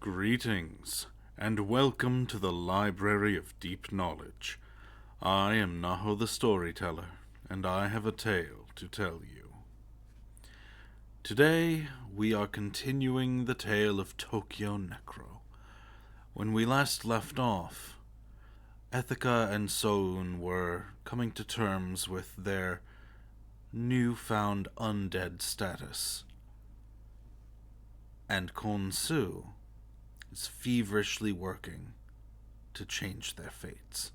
Greetings, and welcome to the Library of Deep Knowledge. I am Naho the Storyteller, and I have a tale to tell you. Today, we are continuing the tale of Tokyo Necro. When we last left off, Ethica and So'un were coming to terms with their newfound undead status, and Konsu is feverishly working to change their fates.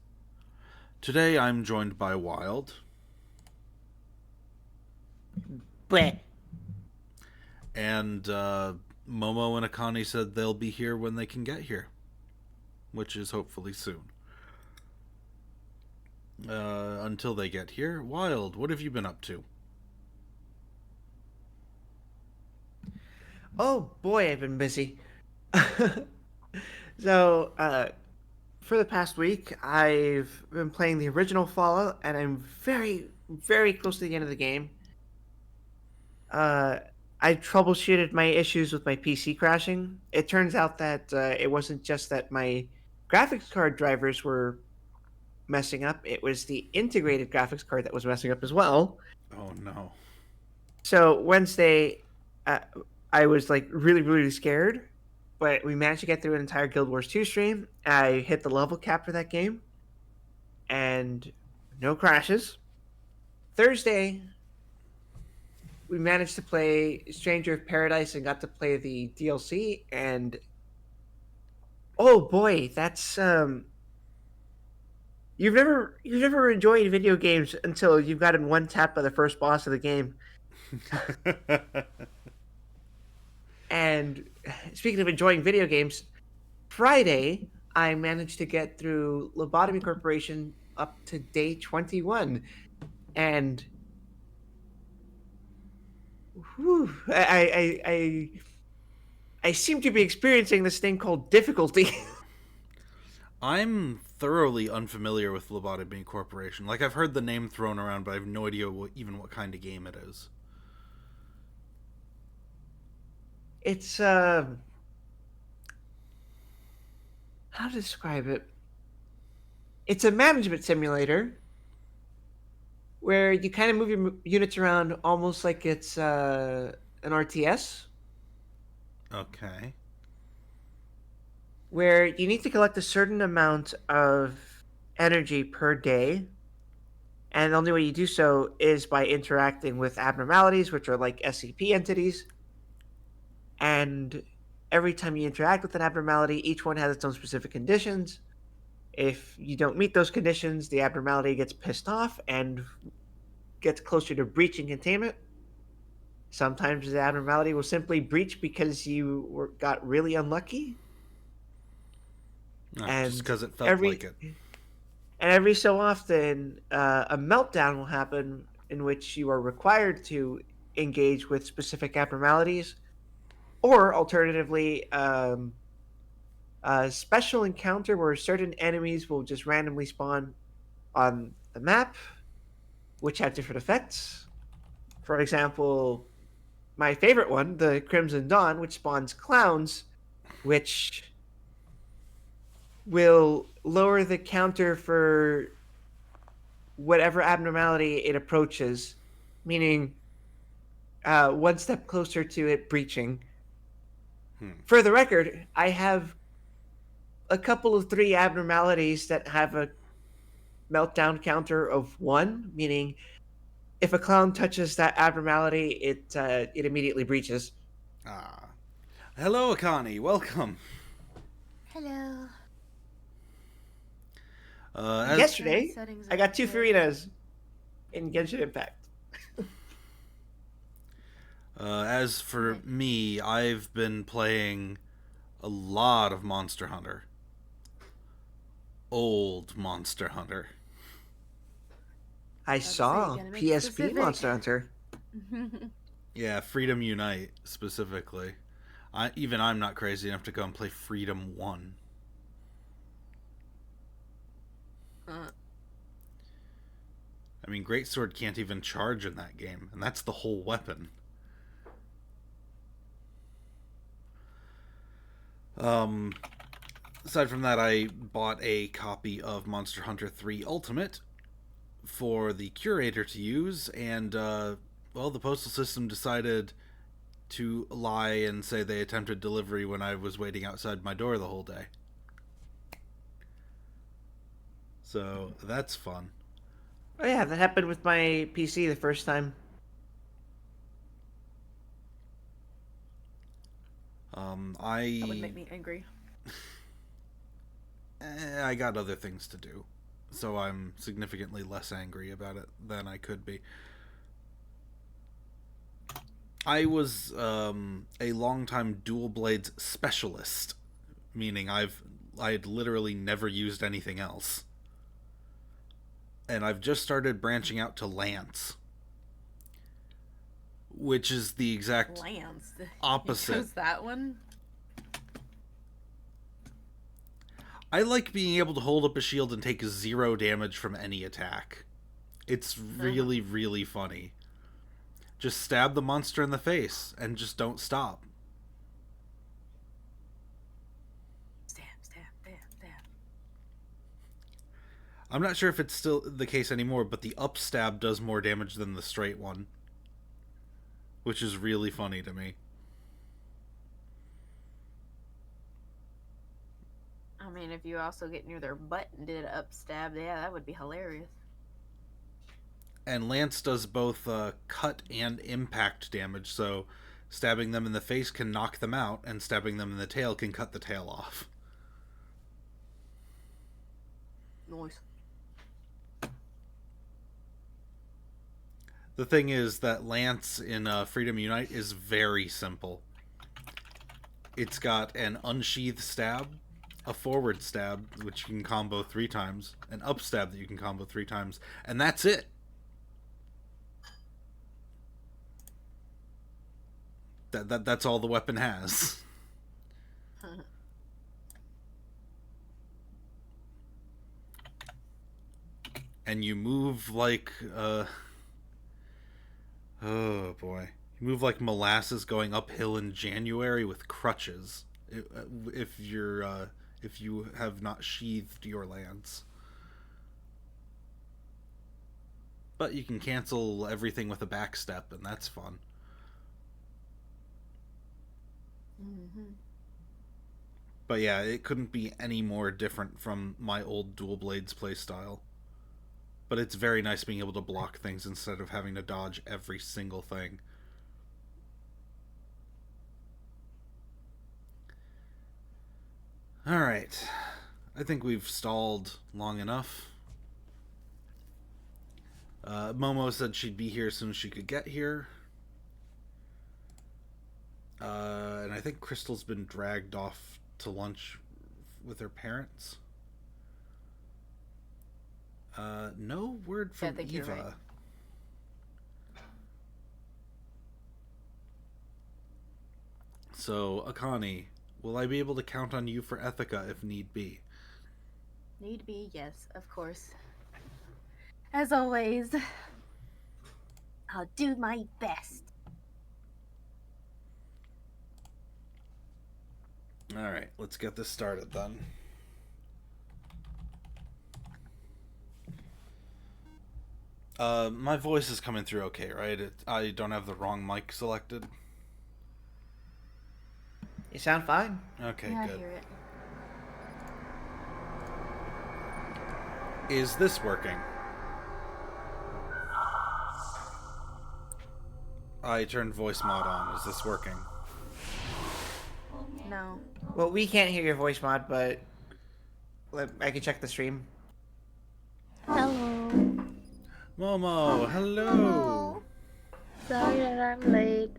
Today I'm joined by Wild. Bleh. And Momo and Akani said they'll be here when they can get here, which is hopefully soon. Until they get here, Wild, what have you been up to? Oh boy, I've been busy. So, for the past week, I've been playing the original Fallout, and I'm very, very close to the end of the game. I troubleshooted my issues with my PC crashing. It turns out that it wasn't just that my graphics card drivers were messing up, it was the integrated graphics card that was messing up as well. Oh no. So, Wednesday, uh, I was like really, really scared, but we managed to get through an entire Guild Wars 2 stream. I hit the level cap for that game, and no crashes. Thursday, we managed to play Stranger of Paradise and got to play the DLC, and oh boy, that's you've never enjoyed video games until you've gotten one tap by the first boss of the game. And speaking of enjoying video games, Friday I managed to get through Lobotomy Corporation up to day 21, and whew, I seem to be experiencing this thing called difficulty. I'm thoroughly unfamiliar with Lobotomy Corporation. Like, I've heard the name thrown around, but I have no idea what kind of game it is. It's how to describe it? It's a management simulator where you kind of move your units around almost like it's an RTS, Okay. where you need to collect a certain amount of energy per day, and the only way you do so is by interacting with abnormalities, which are like SCP entities. And every time you interact with an abnormality, each one has its own specific conditions. If you don't meet those conditions, the abnormality gets pissed off and gets closer to breaching containment. Sometimes the abnormality will simply breach because you got really unlucky, Just and because it felt every like it. and every so often a meltdown will happen in which you are required to engage with specific abnormalities, or alternatively, a special encounter where certain enemies will just randomly spawn on the map, which have different effects. For example, my favorite one, the Crimson Dawn, which spawns clowns, which will lower the counter for whatever abnormality it approaches, meaning one step closer to it breaching. For the record, I have a couple of 3 abnormalities that have a meltdown counter of 1, meaning if a clown touches that abnormality, it immediately breaches. Ah. Hello, Akani. Welcome. Hello. Yesterday, I got 2 Farinas in Genshin Impact. As for me, I've been playing a lot of Monster Hunter. Old Monster Hunter. I saw PSP Monster Hunter. Yeah, Freedom Unite specifically. I'm not crazy enough to go and play Freedom 1. I mean, Greatsword can't even charge in that game, and that's the whole weapon. Aside from that, I bought a copy of Monster Hunter 3 Ultimate for the curator to use, and, well, the postal system decided to lie and say they attempted delivery when I was waiting outside my door the whole day. So, that's fun. Oh yeah, that happened with my PC the first time. That would make me angry. I got other things to do, so I'm significantly less angry about it than I could be. I was a longtime dual blades specialist, meaning I had literally never used anything else, and I've just started branching out to lance, which is the exact Lance. opposite. You chose that one? I like being able to hold up a shield and take 0 damage from any attack. It's really, really funny. Just stab the monster in the face and just don't stop. Stab, stab, stab, stab. I'm not sure if it's still the case anymore, but the up stab does more damage than the straight one, which is really funny to me. I mean, if you also get near their butt and did an up stab, yeah, that would be hilarious. And lance does both cut and impact damage, so stabbing them in the face can knock them out, and stabbing them in the tail can cut the tail off. Nice. The thing is that lance in Freedom Unite is very simple. It's got an unsheathed stab, a forward stab, which you can combo 3 times, an up stab that you can combo 3 times, and that's it. That's all the weapon has. And you move like oh boy, you move like molasses going uphill in January with crutches. If you have not sheathed your lance. But you can cancel everything with a backstep, and that's fun. Mm-hmm. But yeah, it couldn't be any more different from my old dual blades playstyle. But it's very nice being able to block things instead of having to dodge every single thing. Alright. I think we've stalled long enough. Momo said she'd be here as soon as she could get here. And I think Crystal's been dragged off to lunch with her parents. No word from I think you're Eva. right. So, Akani, will I be able to count on you for Ethica if need be? Need be, yes, of course. As always, I'll do my best. Alright, let's get this started then. My voice is coming through okay, right? I don't have the wrong mic selected. You sound fine. Okay, Yeah, good. I hear it. Is this working? I turned voice mod on. Is this working? No. Well, we can't hear your voice mod, but I can check the stream. Hello. Momo, hello! Sorry that I'm late.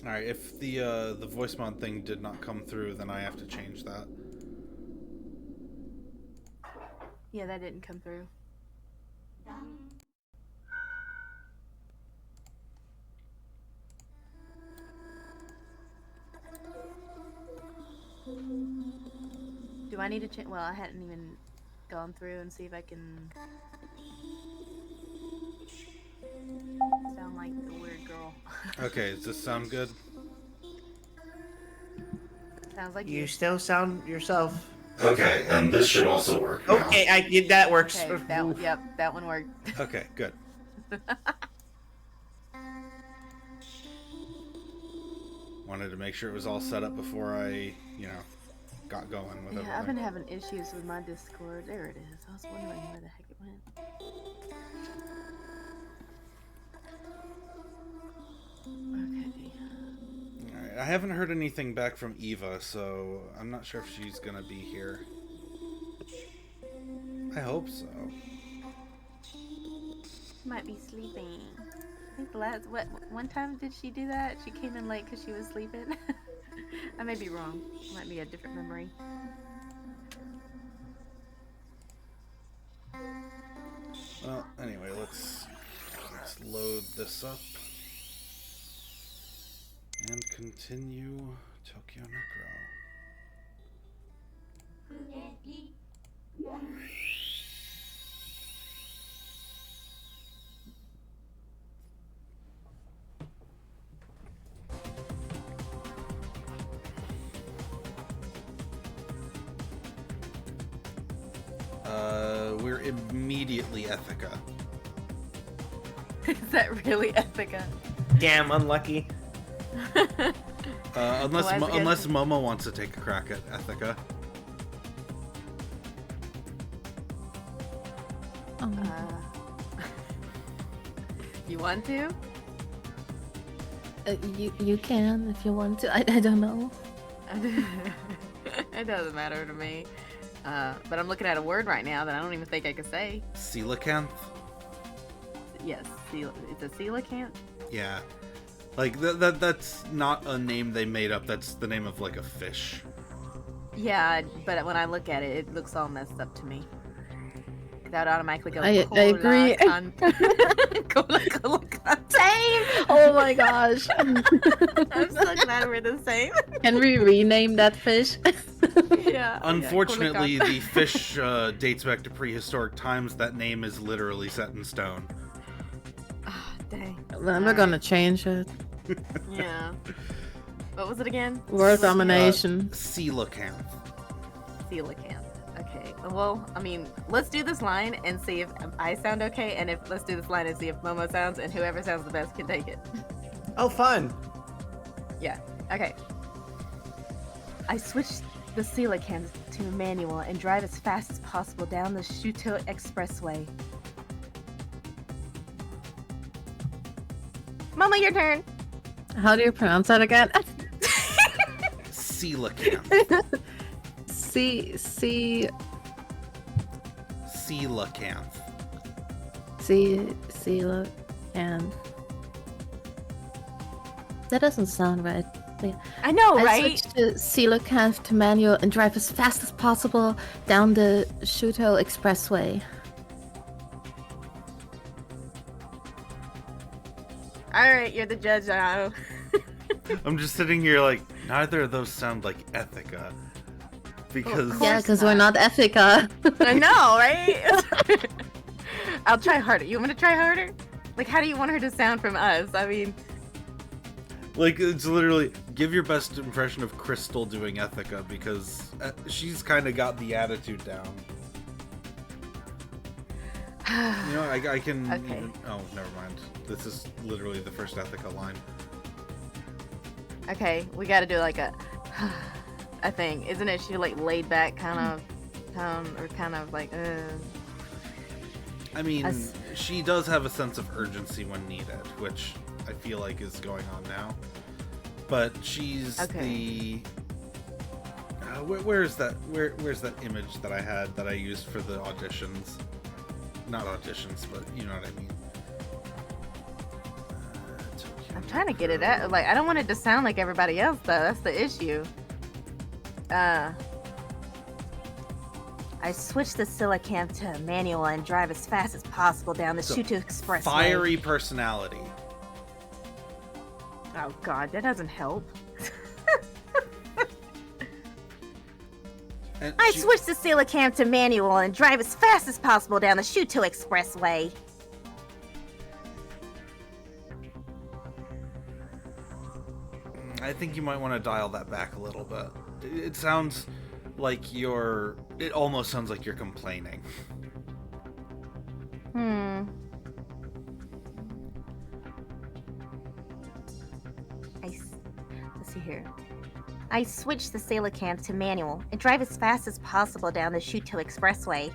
Alright, if the voice mod thing did not come through, then I have to change that. Yeah, that didn't come through. Do I need to change? Well, I hadn't even gone through and see if I can sound like the weird girl. Okay, does this sound good? Sounds like You still sound yourself. Okay, and this should also work. now. Okay, that works. Okay, that one, yep, that one worked. Okay, good. Wanted to make sure it was all set up before I, got going with everything. Yeah, I've been having issues with my Discord. There it is. I was wondering where the heck it went. Okay. Alright, I haven't heard anything back from Eva, so I'm not sure if she's gonna be here. I hope so. Might be sleeping. I think the last one time did she do that? She came in late because she was sleeping. I may be wrong. Might be a different memory. Well, anyway, let's load this up and continue Tokyo Necro. We're immediately Ethica. Is that really Ethica? Damn, unlucky. Unless Momo wants to take a crack at Ethica. You want to? You can if you want to. I don't know. It doesn't matter to me. But I'm looking at a word right now that I don't even think I could say. Coelacanth? Yes, it's a coelacanth. Yeah. Like, that's not a name they made up. That's the name of, like, a fish. Yeah, but when I look at it, it looks all messed up to me. That would automatically go. I agree. Same. Oh my gosh. I'm so glad we're the same. Can we rename that fish? Yeah. Unfortunately, the fish dates back to prehistoric times. That name is literally set in stone. Ah, dang. Then we're gonna change it. Yeah. What was it again? Word domination. Coelacanth. Coelacanth. Okay. Well, I mean, let's do this line and see if I sound okay, and let's do this line and see if Momo sounds, and whoever sounds the best can take it. Oh, fun. Yeah. Okay. I switched the coelacanth to manual and drive as fast as possible down the Shuto Expressway. Momo, your turn. How do you pronounce that again? Coelacanth. Coelacanth. And that doesn't sound right. I know, I right? switched to coelacanth to manual and drive as fast as possible down the Shuto Expressway. Alright, you're the judge now. I'm just sitting here like, neither of those sound like Ethica. Because... Yeah, because we're not Ethica. I know, right? I'll try harder. You want me to try harder? Like, how do you want her to sound from us? I mean... Like, it's literally, give your best impression of Crystal doing Ethica, because she's kind of got the attitude down. You know, I can... Okay. Oh, never mind. This is literally the first Ethica line. Okay, we gotta do like a thing. Isn't it? She like laid back kind of tone, or kind of like, I mean, she does have a sense of urgency when needed, which I feel like is going on now. But she's okay. where's that image that I had that I used for the auditions? Not auditions, but you know what I mean. I'm trying to get it out. Like, I don't want it to sound like everybody else, though. That's the issue. I switched the coelacanth to manual and drive as fast as possible down the Shuto Expressway. Fiery personality. Oh God, that doesn't help. I switched the coelacanth to manual and drive as fast as possible down the Shuto Expressway. I think you might want to dial that back a little bit. It sounds like you're... It almost sounds like you're complaining. Let's see here. I switched the sailor cam to manual and drive as fast as possible down the Shuto Expressway.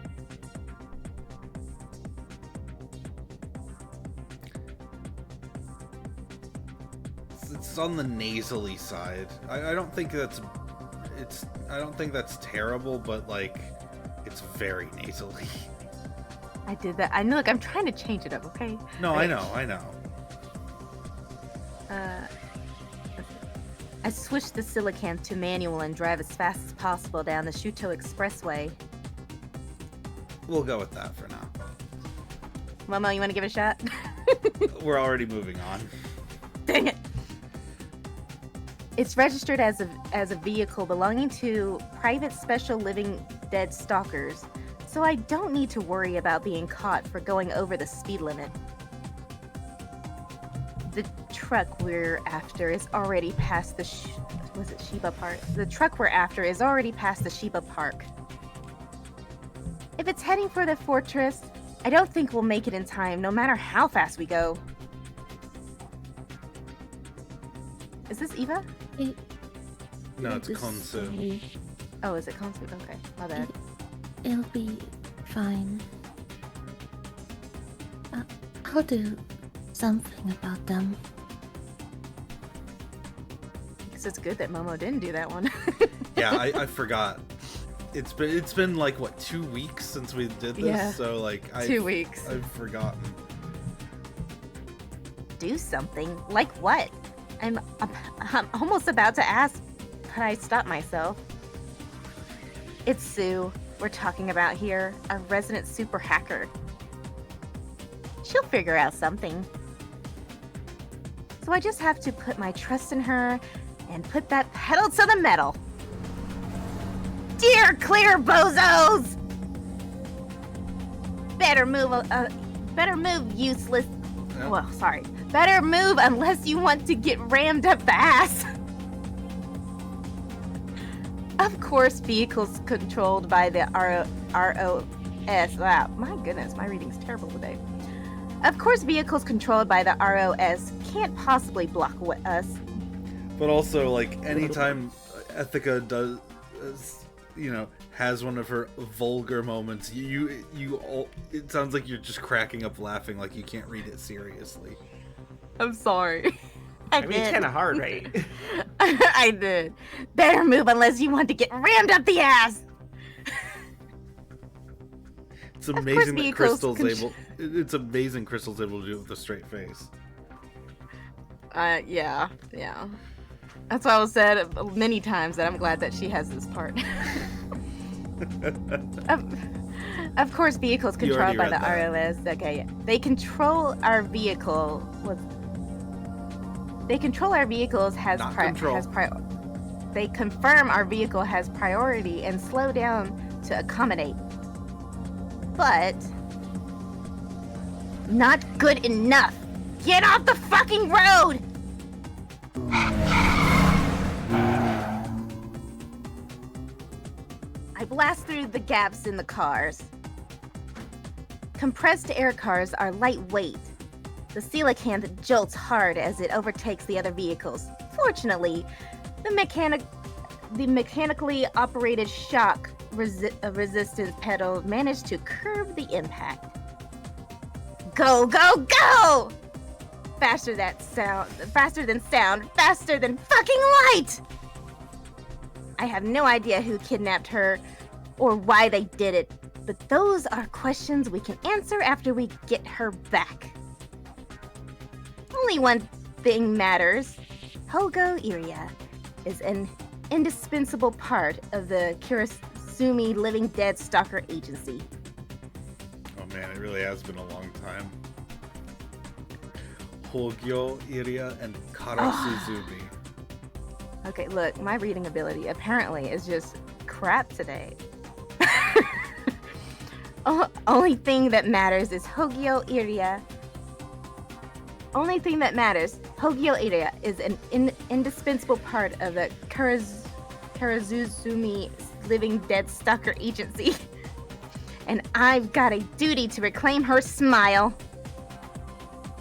It's on the nasally side. I don't think that's... I don't think that's terrible, but, like, it's very nasally. I did that. I know, look, I'm trying to change it up, okay? No, Okay. I know. I switched the Silicam to manual and drive as fast as possible down the Shuto Expressway. We'll go with that for now. Momo, you want to give it a shot? We're already moving on. Dang it! It's registered as a vehicle belonging to private special living dead stalkers, so I don't need to worry about being caught for going over the speed limit. The truck we're after is already past the Shiba Park? The truck we're after is already past the Shiba Park. If it's heading for the fortress, I don't think we'll make it in time, no matter how fast we go. Is this Eva? No, it's Konsu. Oh, is it Konsu? Okay, my bad. It'll be fine. I'll do something about them. Because it's good that Momo didn't do that one. Yeah, I forgot. It's been like, what, 2 weeks since we did this? Yeah, so, like, 2 weeks. I've forgotten. Do something? Like what? I'm almost about to ask, but I stopped myself. It's Sue we're talking about here, a resident super hacker. She'll figure out something. So I just have to put my trust in her and put that pedal to the metal. Steer clear, bozos! Better move, useless. Yep. Well, sorry. Better move unless you want to get rammed up the ass. Of course, vehicles controlled by the ROS. Wow, my goodness, my reading's terrible today. Of course, vehicles controlled by the ROS can't possibly block us. But also, like, anytime Ethica does, has one of her vulgar moments, it sounds like you're just cracking up laughing, like you can't read it seriously. I'm sorry. I mean, it's kind of hard, right? I did. Better move unless you want to get rammed up the ass. It's amazing that Crystal's able. It's amazing Crystal's able to do it with a straight face. Yeah. That's why I said many times that I'm glad that she has this part. Of course, vehicles controlled by the ROS. Okay, they control our vehicle. They control our vehicles They confirm our vehicle has priority and slow down to accommodate. But not good enough. Get off the fucking road! I blast through the gaps in the cars. Compressed air cars are lightweight. The coelacanth jolts hard as it overtakes the other vehicles. Fortunately, the mechanically operated shock resistance pedal managed to curb the impact. Go, go, go! Faster than sound, faster than fucking light! I have no idea who kidnapped her or why they did it, but those are questions we can answer after we get her back. Only one thing matters. Hogo Iria is an indispensable part of the Kurasumi Living Dead Stalker Agency. Oh man, it really has been a long time. Hogyo, Iria, and Karasuzumi. Okay, look, my reading ability apparently is just crap today. Only thing that matters is Hogyo Iria. Only thing that matters, Hogyo Iria is an indispensable part of the Karazuzumi living dead stalker agency. And I've got a duty to reclaim her smile.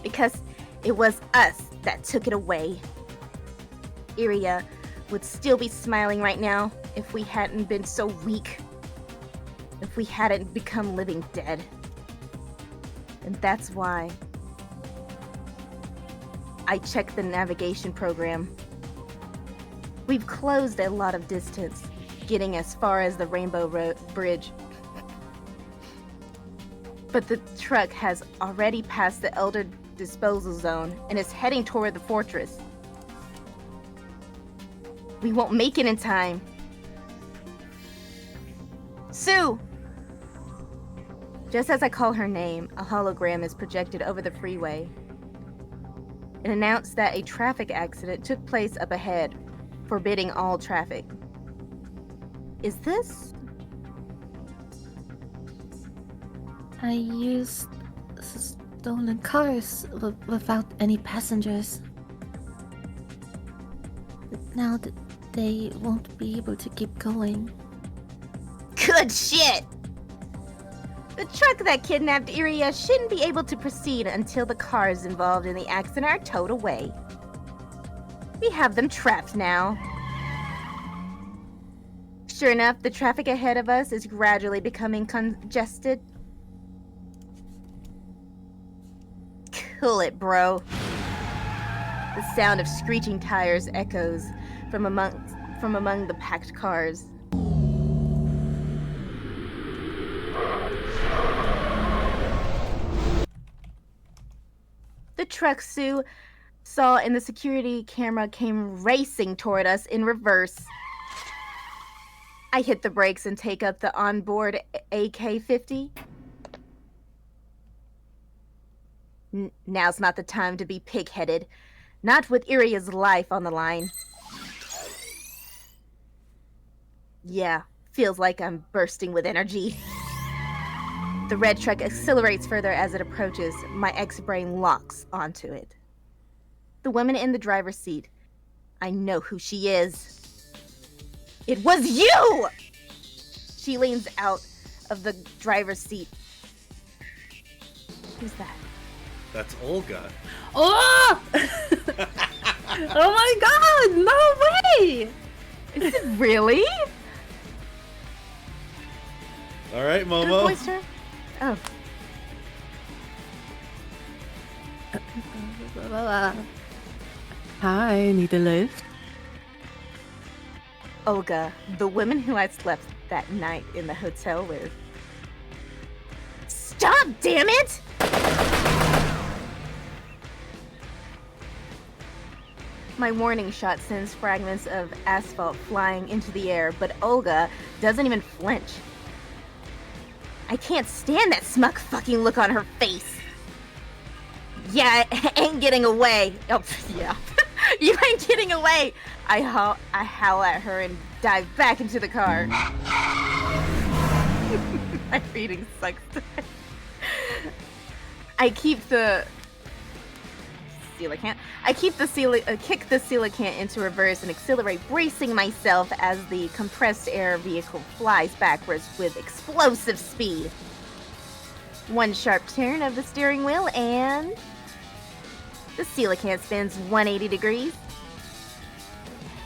Because it was us that took it away. Iria would still be smiling right now if we hadn't been so weak. If we hadn't become living dead. And that's why I checked the navigation program. We've closed a lot of distance, getting as far as the Rainbow Bridge. But the truck has already passed the Elder Disposal Zone and is heading toward the fortress. We won't make it in time. Sue! Just as I call her name, a hologram is projected over the freeway. It announced that a traffic accident took place up ahead, forbidding all traffic. Is this? I used stolen cars without any passengers. Now they won't be able to keep going. Good shit! The truck that kidnapped Iria shouldn't be able to proceed until the cars involved in the accident are towed away. We have them trapped now. Sure enough, the traffic ahead of us is gradually becoming congested. Cool it, bro. The sound of screeching tires echoes from among the packed cars. The truck Sue saw in the security camera came racing toward us in reverse. I hit the brakes and take up the onboard AK-50. Now's not the time to be pig-headed. Not with Iria's life on the line. Yeah, feels like I'm bursting with energy. The red truck accelerates further as it approaches. My ex-brain locks onto it. The woman in the driver's seat. I know who she is. It was you! She leans out of the driver's seat. Who's that? That's Olga. Oh! Oh my god! No way! Is it really? All right, Good Momo. voice, sir? Oh. Hi, need a lift? Olga, the woman who I slept that night in the hotel with. Stop, damn it! My warning shot sends fragments of asphalt flying into the air, but Olga doesn't even flinch. I can't stand that smug fucking look on her face. Yeah, ain't getting away. Oh, yeah. You ain't getting away. I howl at her and dive back into the car. My reading sucks today. I kick the coelacanth into reverse and accelerate, bracing myself as the compressed air vehicle flies backwards with explosive speed. One sharp turn of the steering wheel and the coelacanth spins 180 degrees.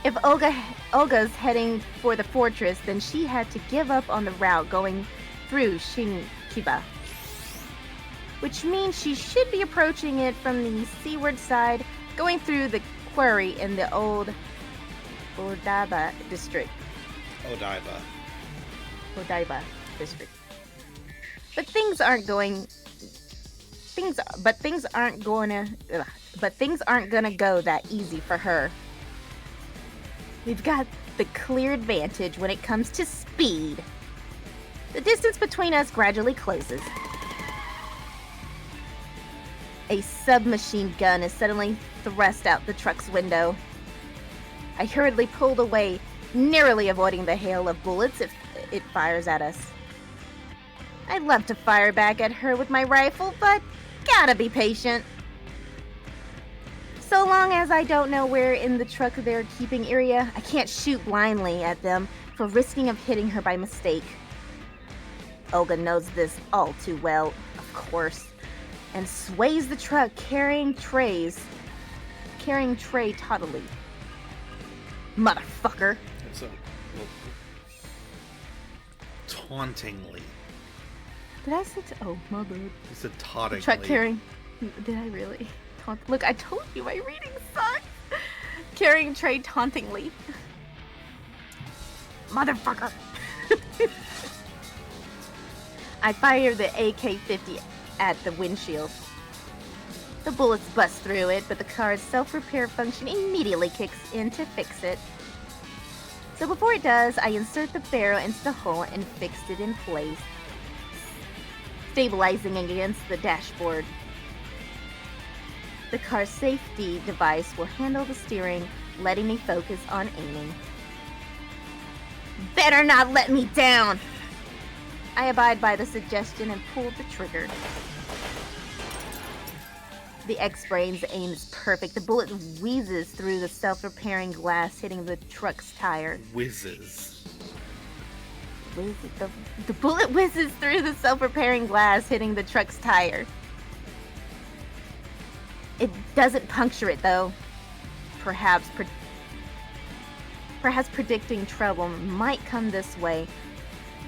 If Olga's heading for the fortress, then she had to give up on the route going through Shinkiba, which means she should be approaching it from the seaward side, going through the quarry in the old Odaiba district. Odaiba district. But things aren't gonna go that easy for her. We've got the clear advantage when it comes to speed. The distance between us gradually closes. A submachine gun is suddenly thrust out the truck's window. I hurriedly pulled away, narrowly avoiding the hail of bullets if it fires at us. I'd love to fire back at her with my rifle, but gotta be patient. So long as I don't know where in the truck they're keeping Iria, I can't shoot blindly at them for risking of hitting her by mistake. Olga knows this all too well, of course, and sways the truck carrying tray taughtily. Motherfucker. It's a tauntingly. Did I say oh, mother? You said tauntingly. Truck carrying. Did I really? Look, I told you my reading sucks. Carrying tray tauntingly. Motherfucker. I fire the AK-50 at the windshield. The bullets bust through it, but the car's self-repair function immediately kicks in to fix it. So before it does, I insert the barrel into the hole and fixed it in place, stabilizing against the dashboard. The car's safety device will handle the steering, letting me focus on aiming. Better not let me down! I abide by the suggestion and pulled the trigger. The X-Brain's aim is perfect. The bullet whizzes through the self-repairing glass, hitting the truck's tire. Whizzes. The bullet whizzes through the self-repairing glass, hitting the truck's tire. It doesn't puncture it, though. Perhaps predicting trouble might come this way.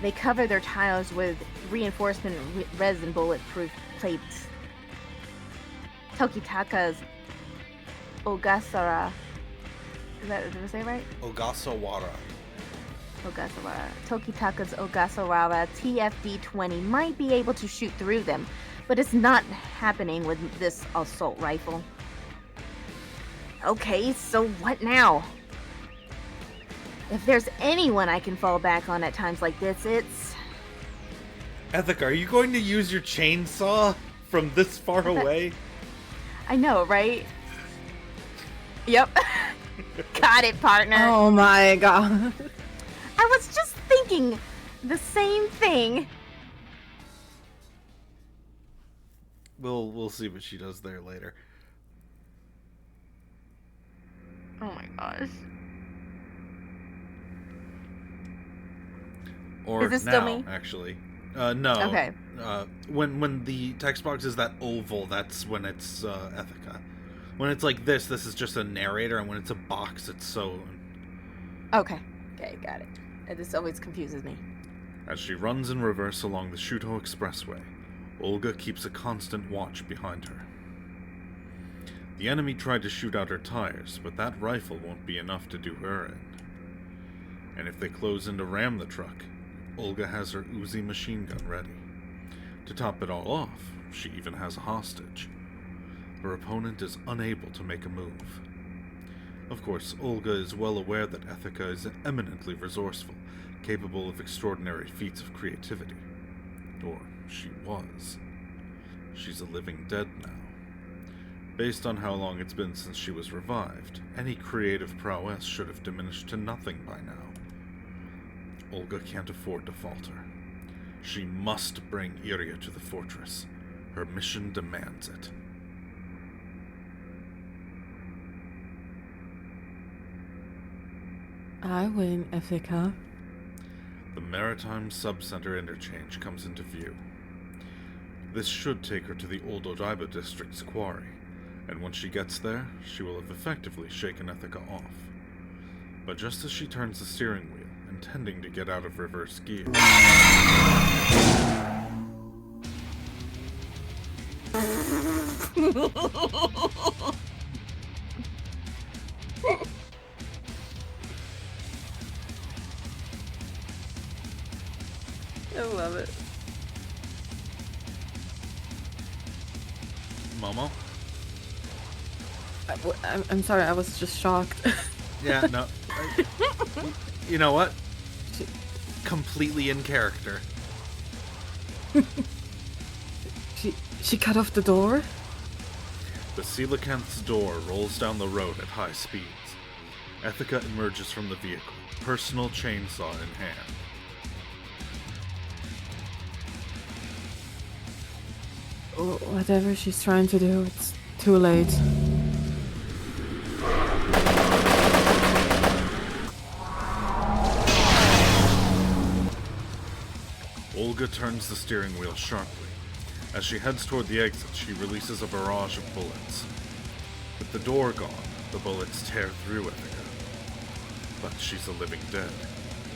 They cover their tires with reinforcement resin bulletproof plates. Tokitaka's Ogasawara. Did I say it right? Ogasawara. Tokitaka's Ogasawara TFD-20 might be able to shoot through them, but it's not happening with this assault rifle. Okay, so what now? If there's anyone I can fall back on at times like this, it's... Ethica, are you going to use your chainsaw from this far away? I know, right? Yep. Got it, partner. Oh my god. I was just thinking the same thing. We'll see what she does there later. Oh my gosh. Or is this now, still me? Actually. No. Okay. When the text box is that oval, that's when it's Ethica. When it's like this is just a narrator, and when it's a box, it's So'un. Okay, got it. This always confuses me. As she runs in reverse along the Shuto Expressway, Olga keeps a constant watch behind her. The enemy tried to shoot out her tires, but that rifle won't be enough to do her in. And if they close in to ram the truck, Olga has her Uzi machine gun ready. To top it all off, she even has a hostage. Her opponent is unable to make a move. Of course, Olga is well aware that Ethica is eminently resourceful, capable of extraordinary feats of creativity. Or she was. She's a living dead now. Based on how long it's been since she was revived, any creative prowess should have diminished to nothing by now. Olga can't afford to falter. She must bring Iria to the fortress. Her mission demands it. I win, Ethica. The Maritime Subcenter interchange comes into view. This should take her to the Old Odaiba district's quarry, and once she gets there, she will have effectively shaken Ethica off. But just as she turns the steering wheel, intending to get out of reverse gear... I love it. Momo? I'm sorry, I was just shocked. Yeah, no. You know what? Completely in character. She cut off the door? The coelacanth's door rolls down the road at high speeds. Ethica emerges from the vehicle, personal chainsaw in hand. Whatever she's trying to do, it's too late. Olga turns the steering wheel sharply. As she heads toward the exit, she releases a barrage of bullets. With the door gone, the bullets tear through Ethica. But she's a living dead.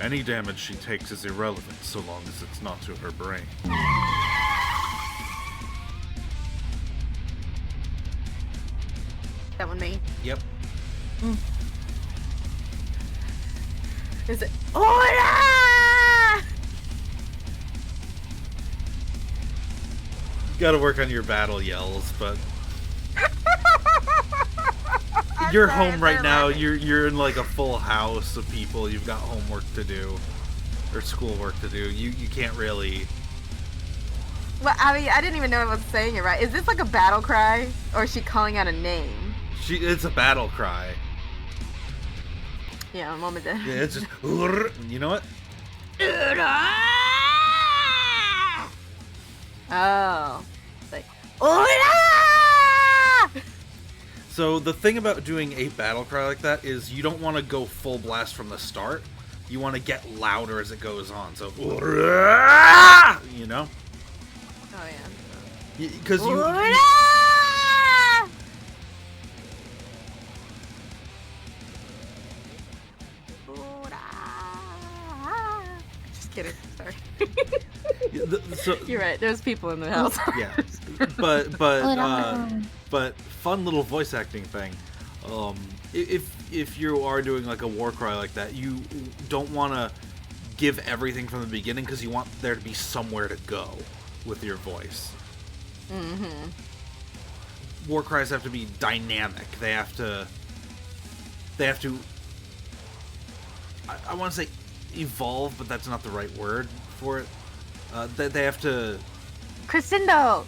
Any damage she takes is irrelevant so long as it's not to her brain. That one me. Yep. Is it? Ora! Gotta work on your battle yells, but you're home right now. You're in like a full house of people. You've got homework to do or schoolwork to do. You can't really. Well, I mean, I didn't even know I was saying it right. Is this like a battle cry, or is she calling out a name? It's a battle cry. Yeah, Mom is dead. Yeah, it's just. You know what? Oh, it's like Ora! So the thing about doing a battle cry like that is you don't want to go full blast from the start. You want to get louder as it goes on. So, you know? Oh yeah. Because Ora! Just kidding. Sorry. so, You're right. There's people in the house. yeah, but fun little voice acting thing. If you are doing like a war cry like that, you don't want to give everything from the beginning because you want there to be somewhere to go with your voice. Mm-hmm. War cries have to be dynamic. They have to. I want to say evolve, but that's not the right word for it. They have to. Crescendo.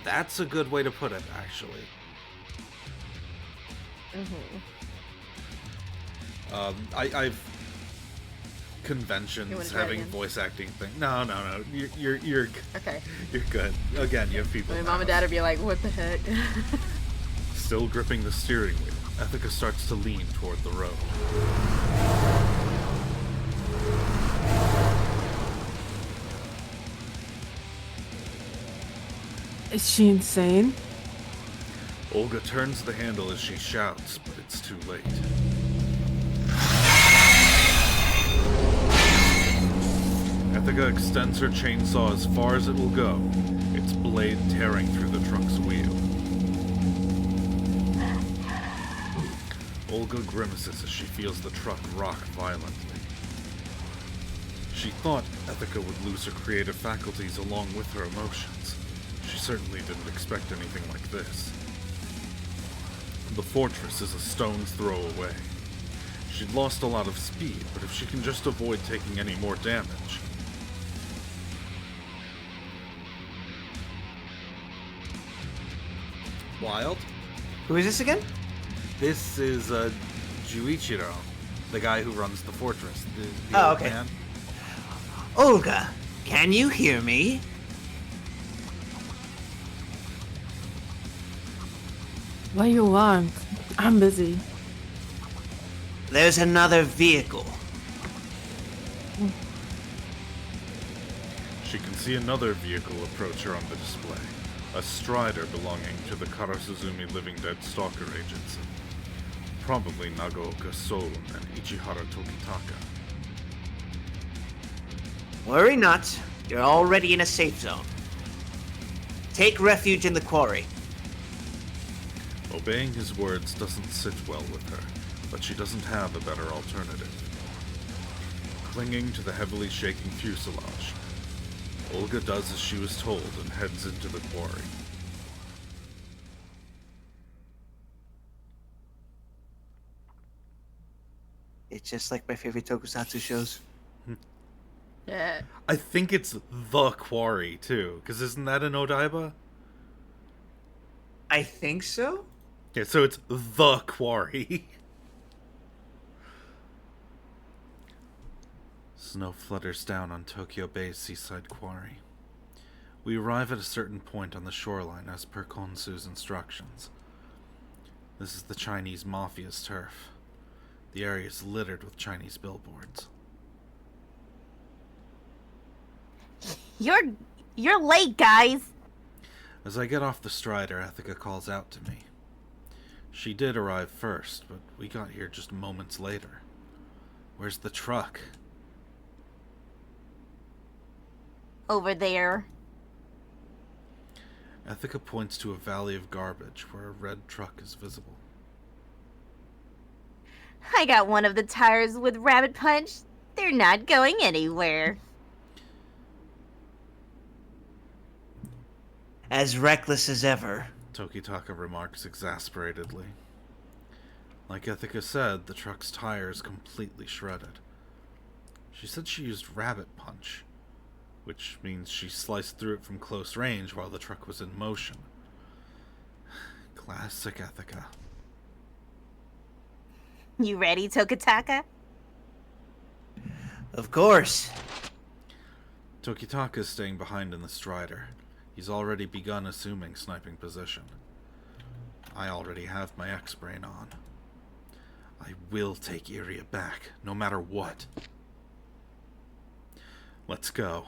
That's a good way to put it, actually. Mm-hmm. I've conventions having voice acting thing. No. You're Okay. You're good. Again, you have people. My in mom the and house. dad would be like, "What the heck?" Still gripping the steering wheel, Ethica starts to lean toward the road. Is she insane? Olga turns the handle as she shouts, but it's too late. Ethica extends her chainsaw as far as it will go, its blade tearing through the truck's wheel. Olga grimaces as she feels the truck rock violently. She thought Ethica would lose her creative faculties along with her emotions. She certainly didn't expect anything like this. The fortress is a stone's throw away. She'd lost a lot of speed, but if she can just avoid taking any more damage... Wild? Who is this again? This is Juichiro, the guy who runs the fortress. The Oh, old okay. man. Olga, can you hear me? What do you want? I'm busy. There's another vehicle. She can see another vehicle approach her on the display. A strider belonging to the Karasuzumi Living Dead Stalker Agency. Probably Nagaoka So'un and Ichihara Tokitaka. Worry not. You're already in a safe zone. Take refuge in the quarry. Obeying his words doesn't sit well with her, but she doesn't have a better alternative. Clinging to the heavily shaking fuselage, Olga does as she was told and heads into the quarry. It's just like my favorite tokusatsu shows. Yeah. I think it's the quarry, too, because isn't that an Odaiba? I think so? Yeah, so it's the quarry. Snow flutters down on Tokyo Bay's seaside quarry. We arrive at a certain point on the shoreline as per Konsu's instructions. This is the Chinese mafia's turf. The area is littered with Chinese billboards. You're late, guys. As I get off the strider, Ethica calls out to me. She did arrive first, but we got here just moments later. Where's the truck? Over there. Ethica points to a valley of garbage where a red truck is visible. I got one of the tires with rabbit punch. They're not going anywhere. As reckless as ever. Tokitaka remarks exasperatedly. Like Ethica said, the truck's tire is completely shredded. She said she used rabbit punch, which means she sliced through it from close range while the truck was in motion. Classic Ethica. You ready, Tokitaka? Of course. Tokitaka is staying behind in the strider. He's already begun assuming sniping position. I already have my X-Brain on. I will take Iria back, no matter what. Let's go.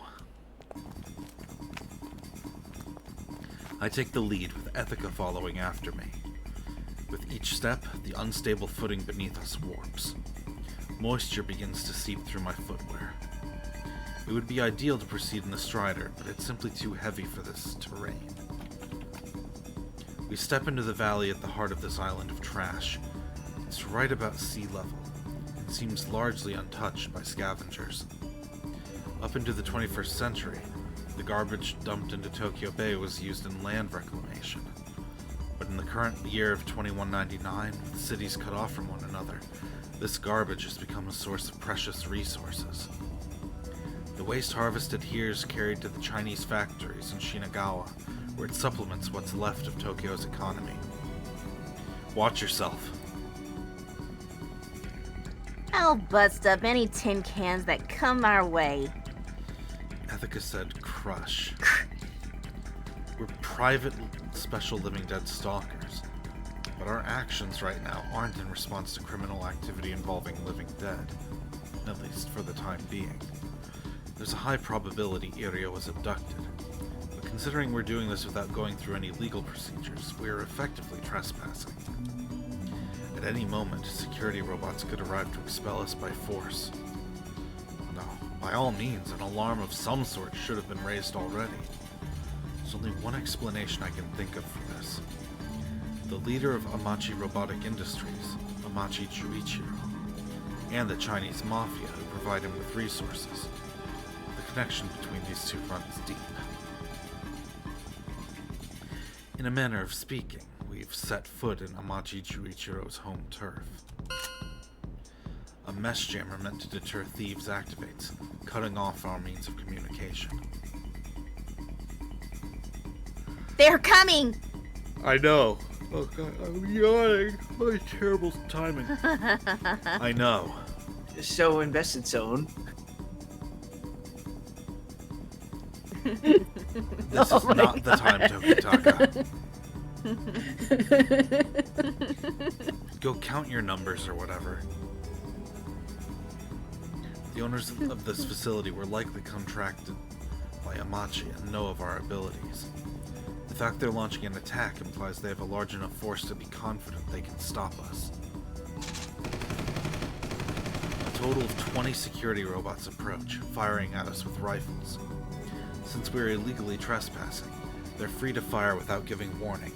I take the lead with Ethica following after me. With each step, the unstable footing beneath us warps. Moisture begins to seep through my footwear. It would be ideal to proceed in the strider, but it's simply too heavy for this terrain. We step into the valley at the heart of this island of trash. It's right about sea level, and seems largely untouched by scavengers. Up into the 21st century, the garbage dumped into Tokyo Bay was used in land reclamation. But in the current year of 2199, with cities cut off from one another, this garbage has become a source of precious resources. The waste harvested here is carried to the Chinese factories in Shinagawa, where it supplements what's left of Tokyo's economy. Watch yourself. I'll bust up any tin cans that come our way. Ethica said crush. We're private special living dead stalkers, but our actions right now aren't in response to criminal activity involving living dead, at least for the time being. There's a high probability Iria was abducted, but considering we're doing this without going through any legal procedures, we're effectively trespassing. At any moment, security robots could arrive to expel us by force. No, by all means, an alarm of some sort should have been raised already. There's only one explanation I can think of for this. The leader of Amachi Robotic Industries, Amachi Chuichiro, and the Chinese mafia who provide him with resources. The connection between these two runs deep. In a manner of speaking, we've set foot in Amachi Chuichiro's home turf. A mesh jammer meant to deter thieves activates, cutting off our means of communication. They're coming! I know. Oh god, I'm yawning. My terrible timing. I know. So invested zone. This is not the time, Tokitaka. Go count your numbers or whatever. The owners of this facility were likely contracted by Amachi and know of our abilities. The fact they're launching an attack implies they have a large enough force to be confident they can stop us. A total of 20 security robots approach, firing at us with rifles. Since we're illegally trespassing, they're free to fire without giving warning.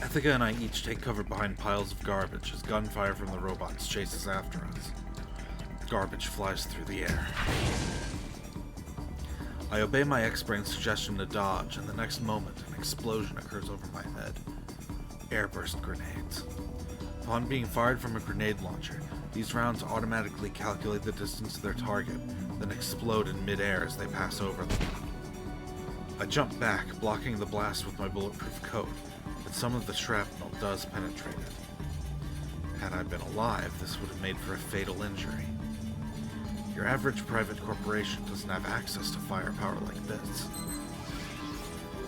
Ethica and I each take cover behind piles of garbage as gunfire from the robots chases after us. Garbage flies through the air. I obey my X-Brain's suggestion to dodge, and the next moment, an explosion occurs over my head. Airburst grenades. Upon being fired from a grenade launcher, these rounds automatically calculate the distance to their target, then explode in mid-air as they pass over them. I jump back, blocking the blast with my bulletproof coat, but some of the shrapnel does penetrate it. Had I been alive, this would have made for a fatal injury. Your average private corporation doesn't have access to firepower like this.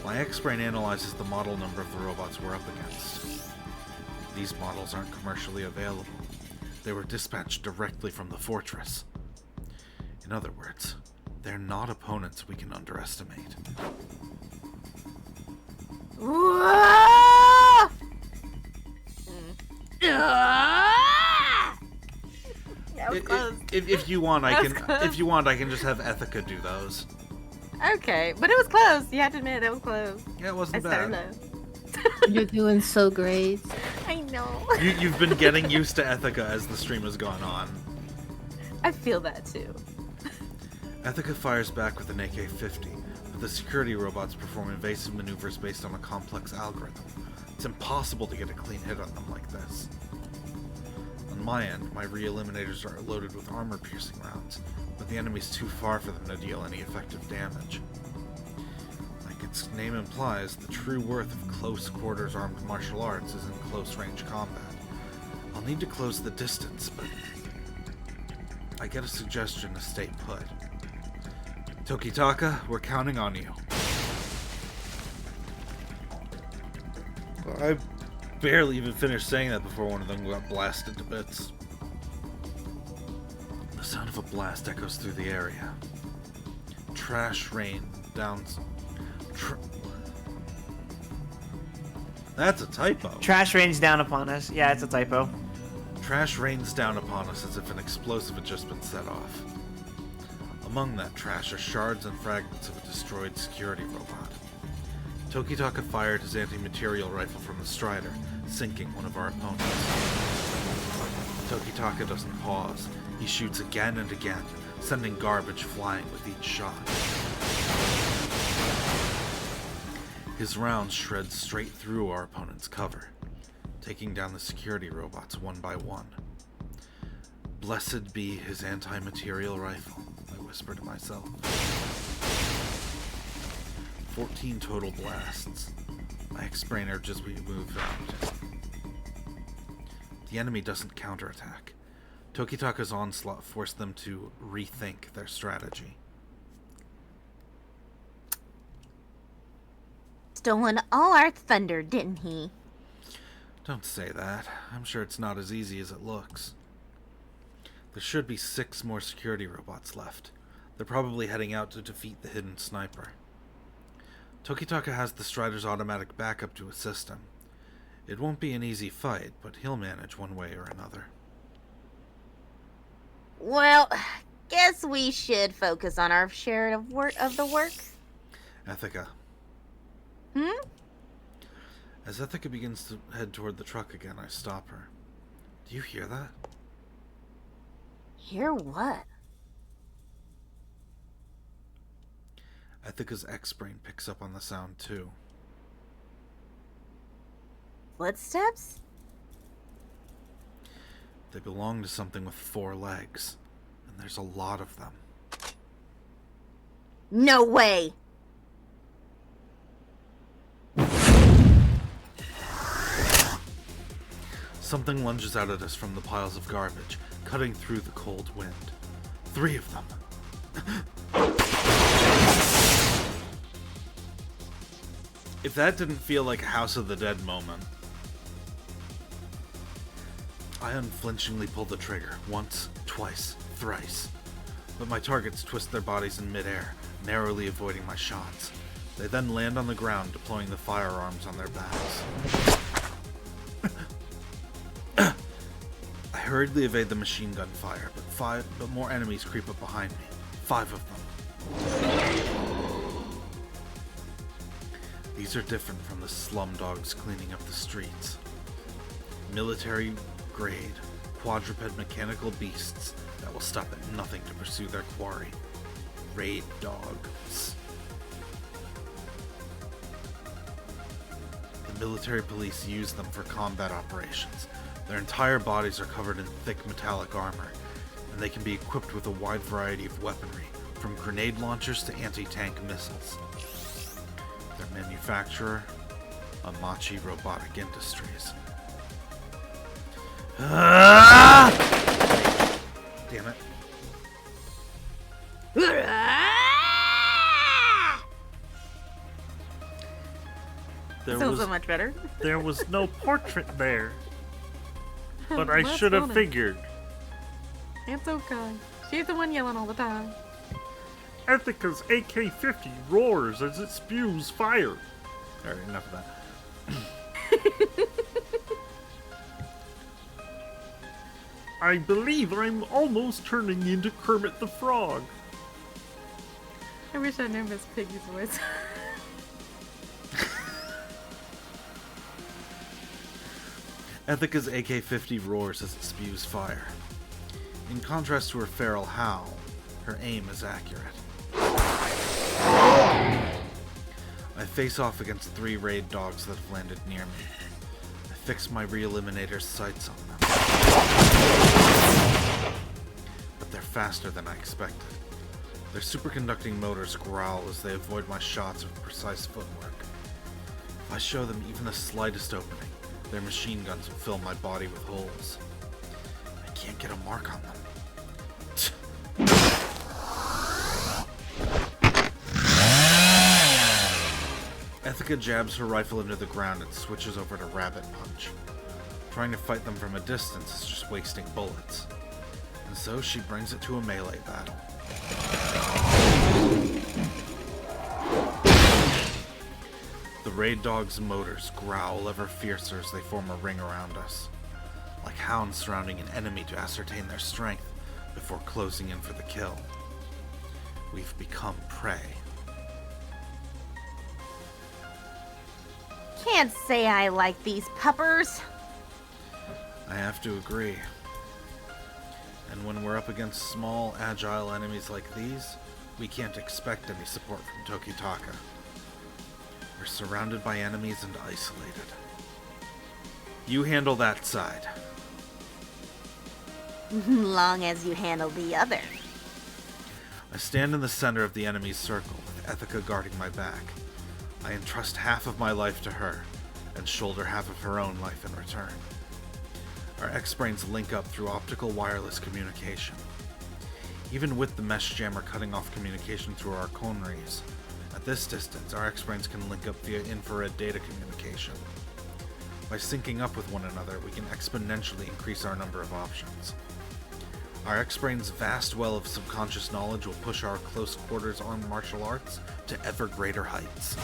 My X-Brain analyzes the model number of the robots we're up against. These models aren't commercially available, They were dispatched directly from the fortress. In other words, they're not opponents we can underestimate. Whoa! That was close. If you want, I can. If you want, I can just have Ethica do those. Okay, but it was close. You have to admit, it was close. Yeah, it wasn't I bad. started You're doing so great. I know. You've been getting used to Ethica as the stream has gone on. I feel that too. Ethica fires back with an AK-50, but the security robots perform invasive maneuvers based on a complex algorithm. It's impossible to get a clean hit on them like this. On my end, my re-eliminators are loaded with armor-piercing rounds, but the enemy's too far for them to deal any effective damage. Like its name implies, the true worth of close-quarters armed martial arts is in close-range combat. I'll need to close the distance, but I get a suggestion to stay put. Tokitaka, we're counting on you. I barely even finished saying that before one of them got blasted to bits. The sound of a blast echoes through the area. Trash rain down... That's a typo. Trash rains down upon us. Yeah, it's a typo. Trash rains down upon us as if an explosive had just been set off. Among that trash are shards and fragments of a destroyed security robot. Tokitaka fired his anti-material rifle from the Strider, sinking one of our opponents. Tokitaka doesn't pause. He shoots again and again, sending garbage flying with each shot. His rounds shred straight through our opponent's cover, taking down the security robots one by one. Blessed be his anti-material rifle, I whisper to myself. 14 total blasts. My X-brain urges we move out. The enemy doesn't counterattack. Tokitaka's onslaught forced them to rethink their strategy. Stolen all our thunder, didn't he? Don't say that. I'm sure it's not as easy as it looks. There should be 6 more security robots left. They're probably heading out to defeat the hidden sniper. Tokitaka has the Strider's automatic backup to assist him. It won't be an easy fight, but he'll manage one way or another. Well, guess we should focus on our share of the work. Ethica. As Ethica begins to head toward the truck again, I stop her. Do you hear that? Hear what? Ethica's X-brain picks up on the sound too. Footsteps? They belong to something with 4 legs, and there's a lot of them. No way! Something lunges out at us from the piles of garbage, cutting through the cold wind. 3 of them. If that didn't feel like a House of the Dead moment. I unflinchingly pull the trigger, once, twice, thrice. But my targets twist their bodies in midair, narrowly avoiding my shots. They then land on the ground, deploying the firearms on their backs. I hurriedly evade the machine gun fire, but more enemies creep up behind me. 5 of them. These are different from the slum dogs cleaning up the streets. Military-grade, quadruped mechanical beasts that will stop at nothing to pursue their quarry. Raid dogs. The military police use them for combat operations. Their entire bodies are covered in thick metallic armor, and they can be equipped with a wide variety of weaponry, from grenade launchers to anti-tank missiles. Their manufacturer, Amachi Robotic Industries. Damn it. So much better. There was no portrait there. But I That's should have funny. figured. It's okay. She's the one yelling all the time. Ethica's AK-50 roars as it spews fire. Alright, enough of that. I believe I'm almost turning into Kermit the Frog. I wish I knew Miss Piggy's voice. Ethica's AK-50 roars as it spews fire. In contrast to her feral howl, her aim is accurate. I face off against 3 raid dogs that have landed near me. I fix my re-eliminator's sights on them. But they're faster than I expected. Their superconducting motors growl as they avoid my shots of precise footwork. If I show them even the slightest opening, their machine guns will fill my body with holes. I can't get a mark on them. Ethica jabs her rifle into the ground and switches over to Rabbit Punch. Trying to fight them from a distance is just wasting bullets. And so she brings it to a melee battle. The raid dog's motors growl ever fiercer as they form a ring around us, like hounds surrounding an enemy to ascertain their strength before closing in for the kill. We've become prey. Can't say I like these puppers. I have to agree. And when we're up against small, agile enemies like these, we can't expect any support from Tokitaka. We're surrounded by enemies and isolated. You handle that side. Long as you handle the other. I stand in the center of the enemy's circle, with Ethica guarding my back. I entrust half of my life to her, and shoulder half of her own life in return. Our X-brains link up through optical wireless communication. Even with the mesh jammer cutting off communication through our coneries, at this distance, our X-brains can link up via infrared data communication. By syncing up with one another, we can exponentially increase our number of options. Our X-brain's vast well of subconscious knowledge will push our close quarters armed martial arts to ever greater heights.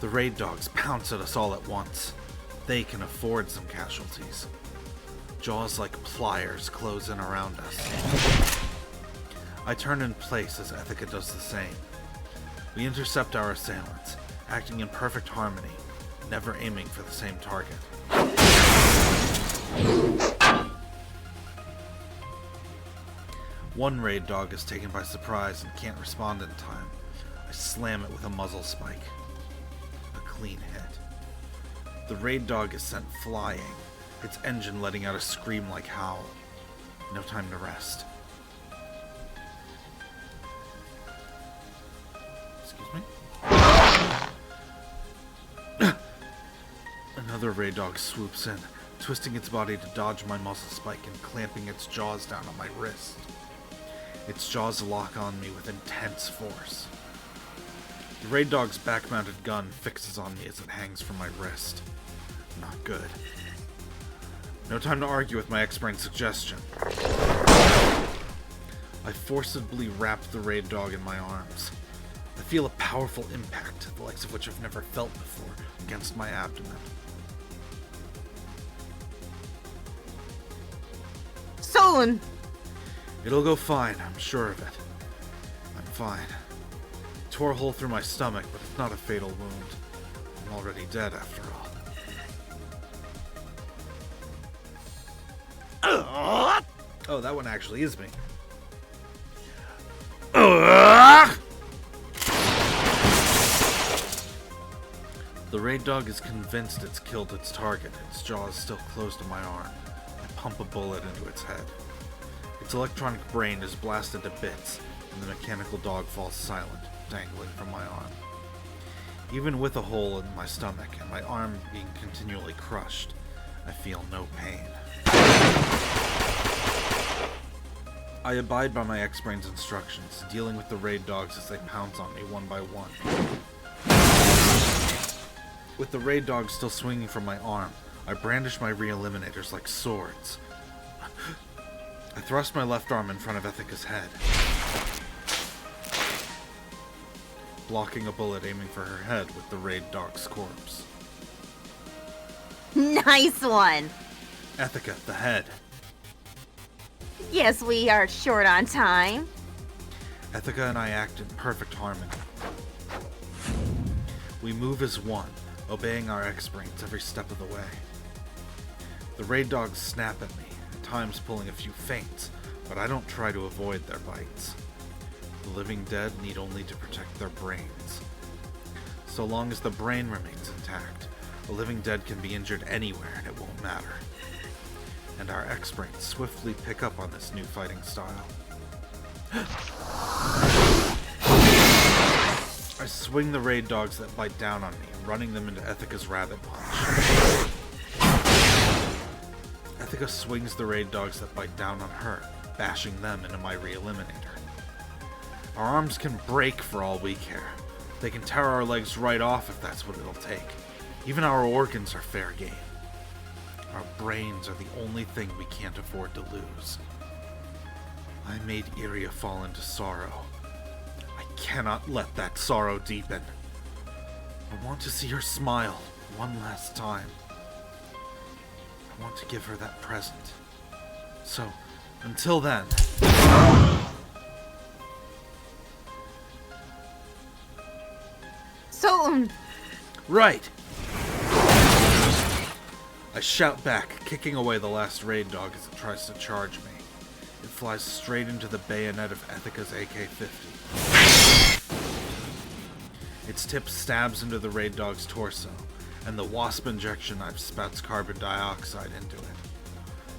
The raid dogs pounce at us all at once. They can afford some casualties. Jaws like pliers close in around us. I turn in place as Ethica does the same. We intercept our assailants, acting in perfect harmony, never aiming for the same target. One raid dog is taken by surprise and can't respond in time. I slam it with a muzzle spike. A clean hit. The raid dog is sent flying, its engine letting out a scream-like howl. No time to rest. Excuse me? Another raid dog swoops in, twisting its body to dodge my muzzle spike and clamping its jaws down on my wrist. Its jaws lock on me with intense force. The raid dog's back-mounted gun fixes on me as it hangs from my wrist. Not good. No time to argue with my X-brain suggestion. I forcibly wrap the raid dog in my arms. I feel a powerful impact, the likes of which I've never felt before, against my abdomen. So'un! It'll go fine, I'm sure of it. I'm fine. Tore a hole through my stomach, but it's not a fatal wound. I'm already dead after all. Oh, that one actually is me. The raid dog is convinced it's killed its target, its jaws still closed to my arm. I pump a bullet into its head. Its electronic brain is blasted to bits, and the mechanical dog falls silent, dangling from my arm. Even with a hole in my stomach and my arm being continually crushed, I feel no pain. I abide by my X-brain's instructions, dealing with the raid dogs as they pounce on me one by one. With the raid dogs still swinging from my arm, I brandish my re-eliminators like swords. I thrust my left arm in front of Ethica's head, blocking a bullet aiming for her head with the raid dog's corpse. Nice one! Ethica, the head. Yes, we are short on time. Ethica and I act in perfect harmony. We move as one, obeying our X-brains every step of the way. The raid dogs snap at me, at times pulling a few feints, but I don't try to avoid their bites. The living dead need only to protect their brains. So long as the brain remains intact, a living dead can be injured anywhere and it won't matter. And our X-brains swiftly pick up on this new fighting style. I swing the raid dogs that bite down on me, running them into Ethica's rabbit punch. Ethica swings the raid dogs that bite down on her, bashing them into my re-eliminator. Our arms can break for all we care. They can tear our legs right off if that's what it'll take. Even our organs are fair game. Our brains are the only thing we can't afford to lose. I made Iria fall into sorrow. I cannot let that sorrow deepen. I want to see her smile one last time. I want to give her that present. So, until then... So, Right! I shout back, kicking away the last raid dog as it tries to charge me. It flies straight into the bayonet of Ethica's AK-50. Its tip stabs into the raid dog's torso, and the wasp injection knife spouts carbon dioxide into it.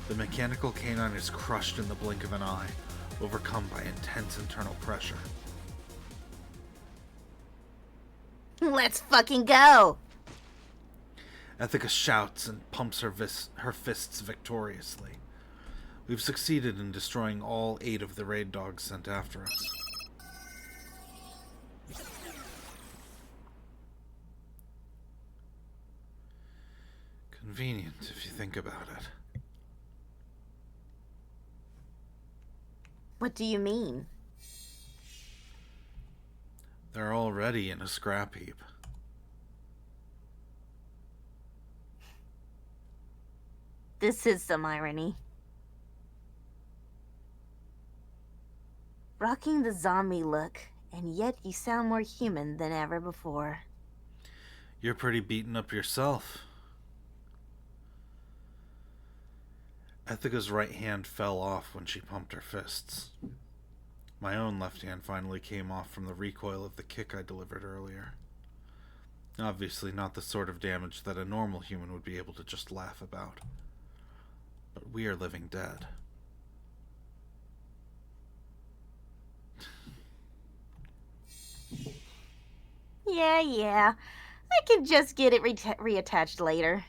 The mechanical canine is crushed in the blink of an eye, overcome by intense internal pressure. let's fucking go! Ethica shouts and pumps her fists victoriously. We've succeeded in destroying all 8 of the raid dogs sent after us. Convenient, if you think about it. What do you mean? They're already in a scrap heap. This is some irony. Rocking the zombie look, and yet you sound more human than ever before. You're pretty beaten up yourself. Ethica's right hand fell off when she pumped her fists. My own left hand finally came off from the recoil of the kick I delivered earlier. Obviously not the sort of damage that a normal human would be able to just laugh about. But we are living dead. Yeah. I can just get it reattached later.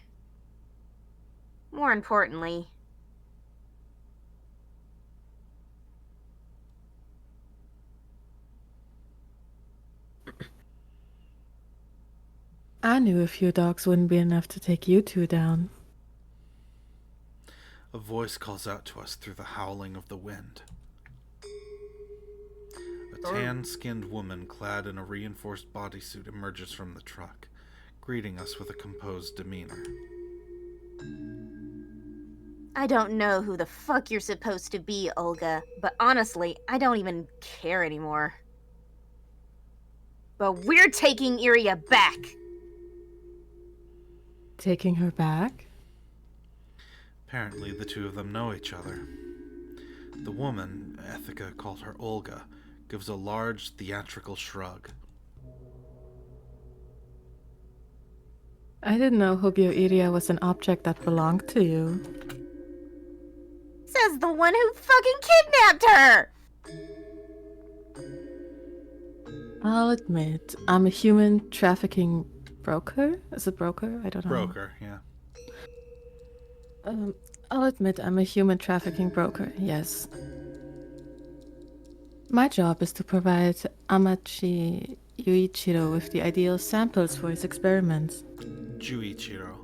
More importantly... I knew a few dogs wouldn't be enough to take you two down. A voice calls out to us through the howling of the wind. A tan-skinned woman clad in a reinforced bodysuit emerges from the truck, greeting us with a composed demeanor. I don't know who the fuck you're supposed to be, Olga, but honestly, I don't even care anymore. But we're taking Iria back! Taking her back? Apparently the two of them know each other. The woman, Ethica called her Olga, gives a large theatrical shrug. I didn't know Hobyo Iria was an object that belonged to you. Says the one who fucking kidnapped her! I'll admit, I'm a human trafficking broker? Is it broker? I don't know. Broker, yeah. I'll admit I'm a human trafficking broker, yes. My job is to provide Amachi Yuichiro with the ideal samples for his experiments. Juichiro.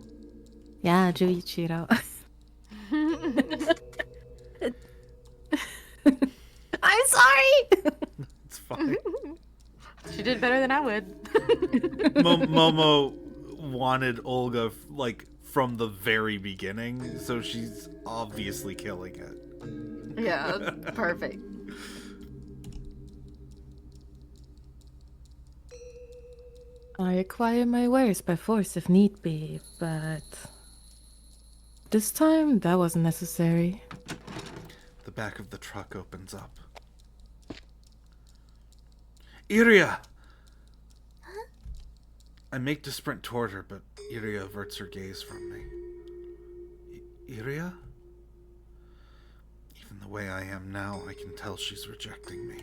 Yeah, Juichiro. sorry. It's fine. She did better than I would. Momo wanted Olga like from the very beginning, so she's obviously killing it. Yeah, that's perfect. I acquire my wares by force if need be, but this time that wasn't necessary. The back of the truck opens up. Iria! Huh? I make to sprint toward her, but Iria averts her gaze from me. Iria? Even the way I am now, I can tell she's rejecting me.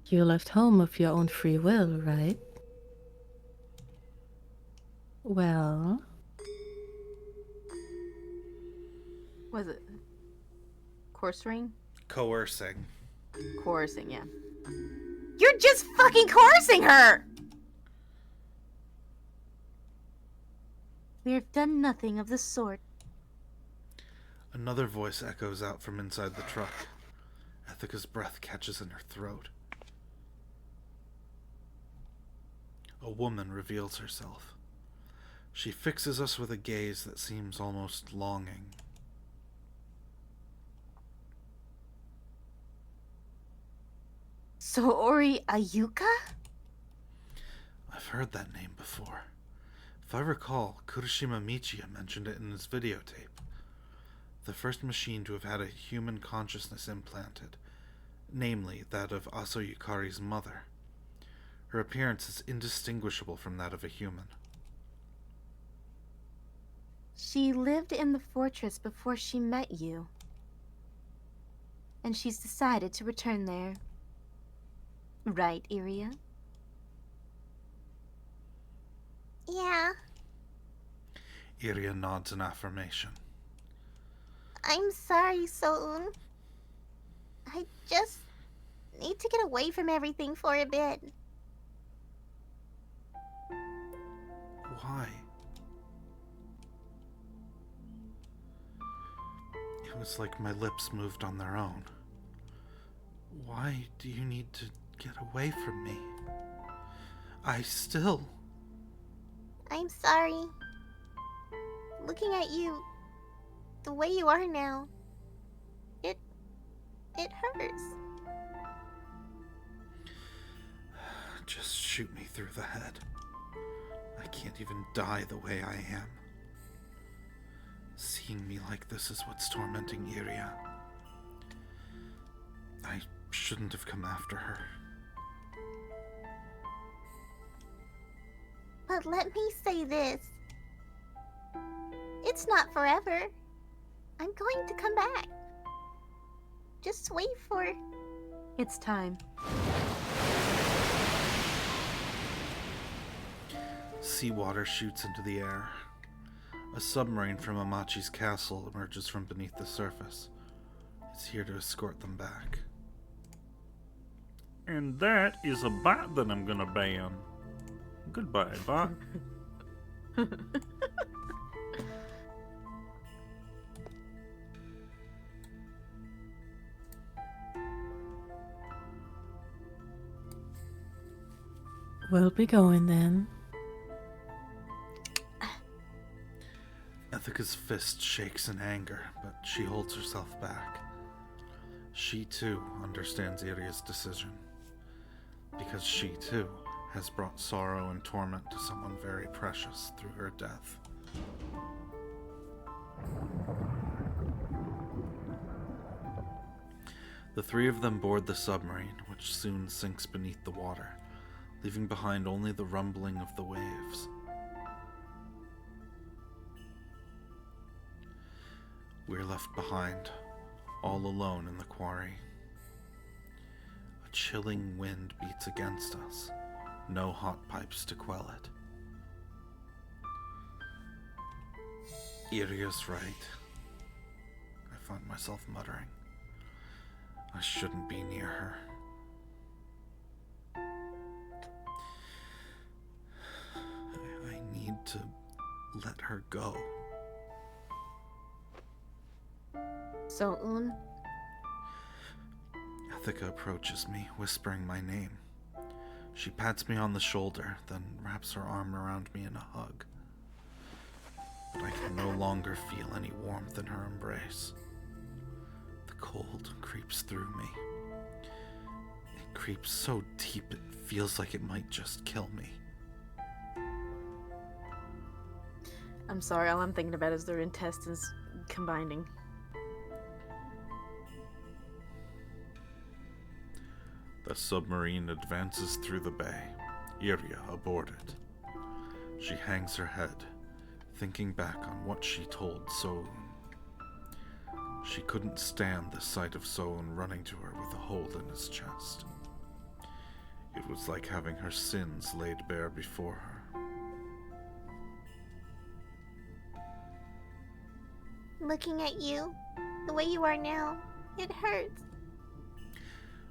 You left home of your own free will, right? Well, Was it coercing? Coercing. Coercing, yeah. You're just fucking coercing her! We have done nothing of the sort. Another voice echoes out from inside the truck. Ethica's breath catches in her throat. A woman reveals herself. She fixes us with a gaze that seems almost longing. Soori Ayuka? I've heard that name before. If I recall, Kurashima Michiya mentioned it in his videotape. The first machine to have had a human consciousness implanted, namely that of Aso Yukari's mother. Her appearance is indistinguishable from that of a human. She lived in the fortress before she met you. And she's decided to return there. Right, Iria? Yeah. Iria nods in affirmation. I'm sorry, So'un. I just need to get away from everything for a bit. Why? It was like my lips moved on their own. Why do you need to get away from me? I still... I'm sorry. Looking at you, the way you are now, it hurts. Just shoot me through the head. I can't even die the way I am. Seeing me like this is what's tormenting Iria. I shouldn't have come after her. But let me say this. It's not forever. I'm going to come back. Just wait for... It's time. Seawater shoots into the air. A submarine from Amachi's castle emerges from beneath the surface. It's here to escort them back. And that is a bot that I'm gonna ban. Goodbye, bot. we'll be going then. Ethica's fist shakes in anger, but she holds herself back. She too understands Iria's decision, because she too has brought sorrow and torment to someone very precious through her death. The three of them board the submarine, which soon sinks beneath the water, leaving behind only the rumbling of the waves. We're left behind, all alone in the quarry. A chilling wind beats against us, no hot pipes to quell it. Iria's right, I find myself muttering. I shouldn't be near her. I need to let her go. So'un? Ethica approaches me, whispering my name. She pats me on the shoulder, then wraps her arm around me in a hug. But I can no longer feel any warmth in her embrace. The cold creeps through me. It creeps so deep it feels like it might just kill me. I'm sorry, all I'm thinking about is their intestines combining. The submarine advances through the bay, Iria aboard it. She hangs her head, thinking back on what she told So'un. She couldn't stand the sight of So'un running to her with a hole in his chest. It was like having her sins laid bare before her. Looking at you, the way you are now, it hurts.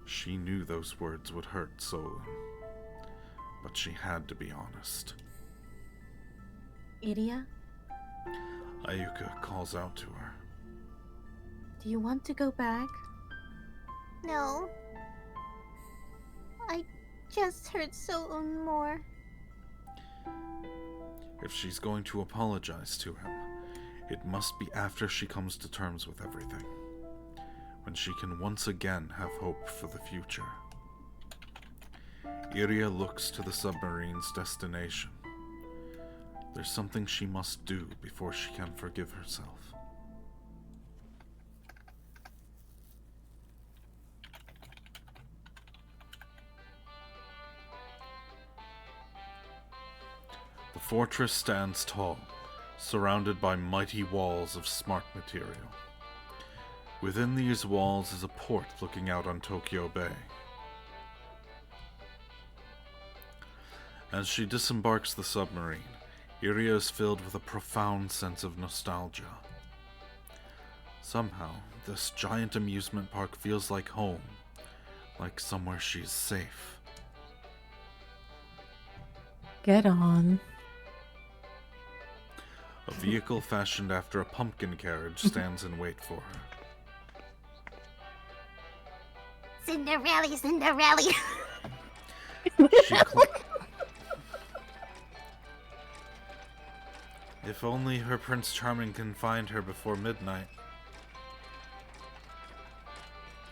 She knew those words would hurt So'un, but she had to be honest. Iria, Ayuka calls out to her. do you want to go back? No. I just hurt So'un more. If she's going to apologize to him, it must be after she comes to terms with everything, when she can once again have hope for the future. Iria looks to the submarine's destination. There's something she must do before she can forgive herself. The fortress stands tall, surrounded by mighty walls of smart material. Within these walls is a port looking out on Tokyo Bay. As she disembarks the submarine, Iria is filled with a profound sense of nostalgia. Somehow, this giant amusement park feels like home, like somewhere she's safe. Get on. A vehicle fashioned after a pumpkin carriage stands in wait for her. Cinderella, Cinderella. If only her Prince Charming can find her before midnight.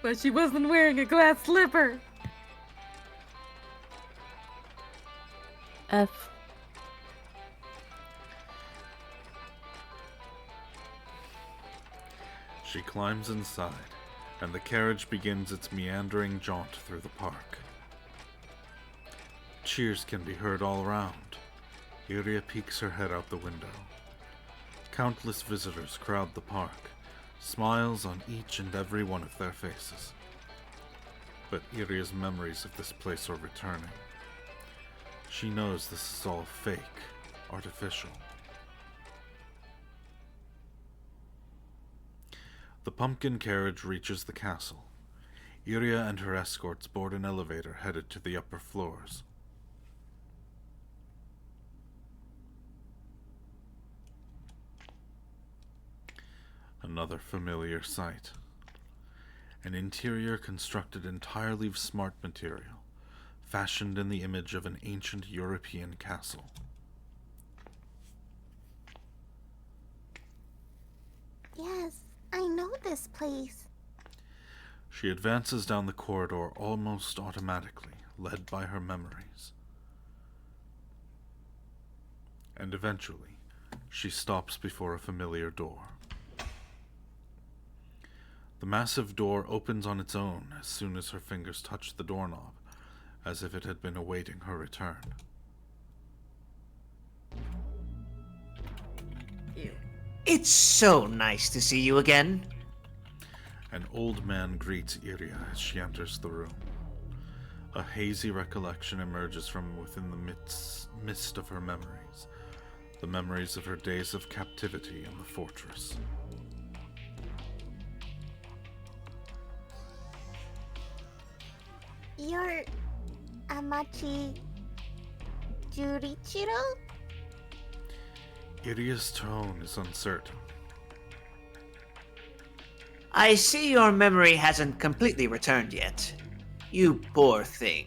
But she wasn't wearing a glass slipper. F. She climbs inside, and the carriage begins its meandering jaunt through the park. Cheers can be heard all around. Iria peeks her head out the window. Countless visitors crowd the park, smiles on each and every one of their faces. But Iria's memories of this place are returning. She knows this is all fake, artificial. The pumpkin carriage reaches the castle. Iria and her escorts board an elevator headed to the upper floors. Another familiar sight. An interior constructed entirely of smart material, fashioned in the image of an ancient European castle. Yes, I know this place. She advances down the corridor almost automatically, led by her memories. And eventually, she stops before a familiar door. The massive door opens on its own as soon as her fingers touch the doorknob, as if it had been awaiting her return. It's so nice to see you again. An old man greets Iria as she enters the room. A hazy recollection emerges from within the mist of her memories, the memories of her days of captivity in the fortress. You're Amachi Jurichiro? Iria's tone is uncertain. I see your memory hasn't completely returned yet. You poor thing.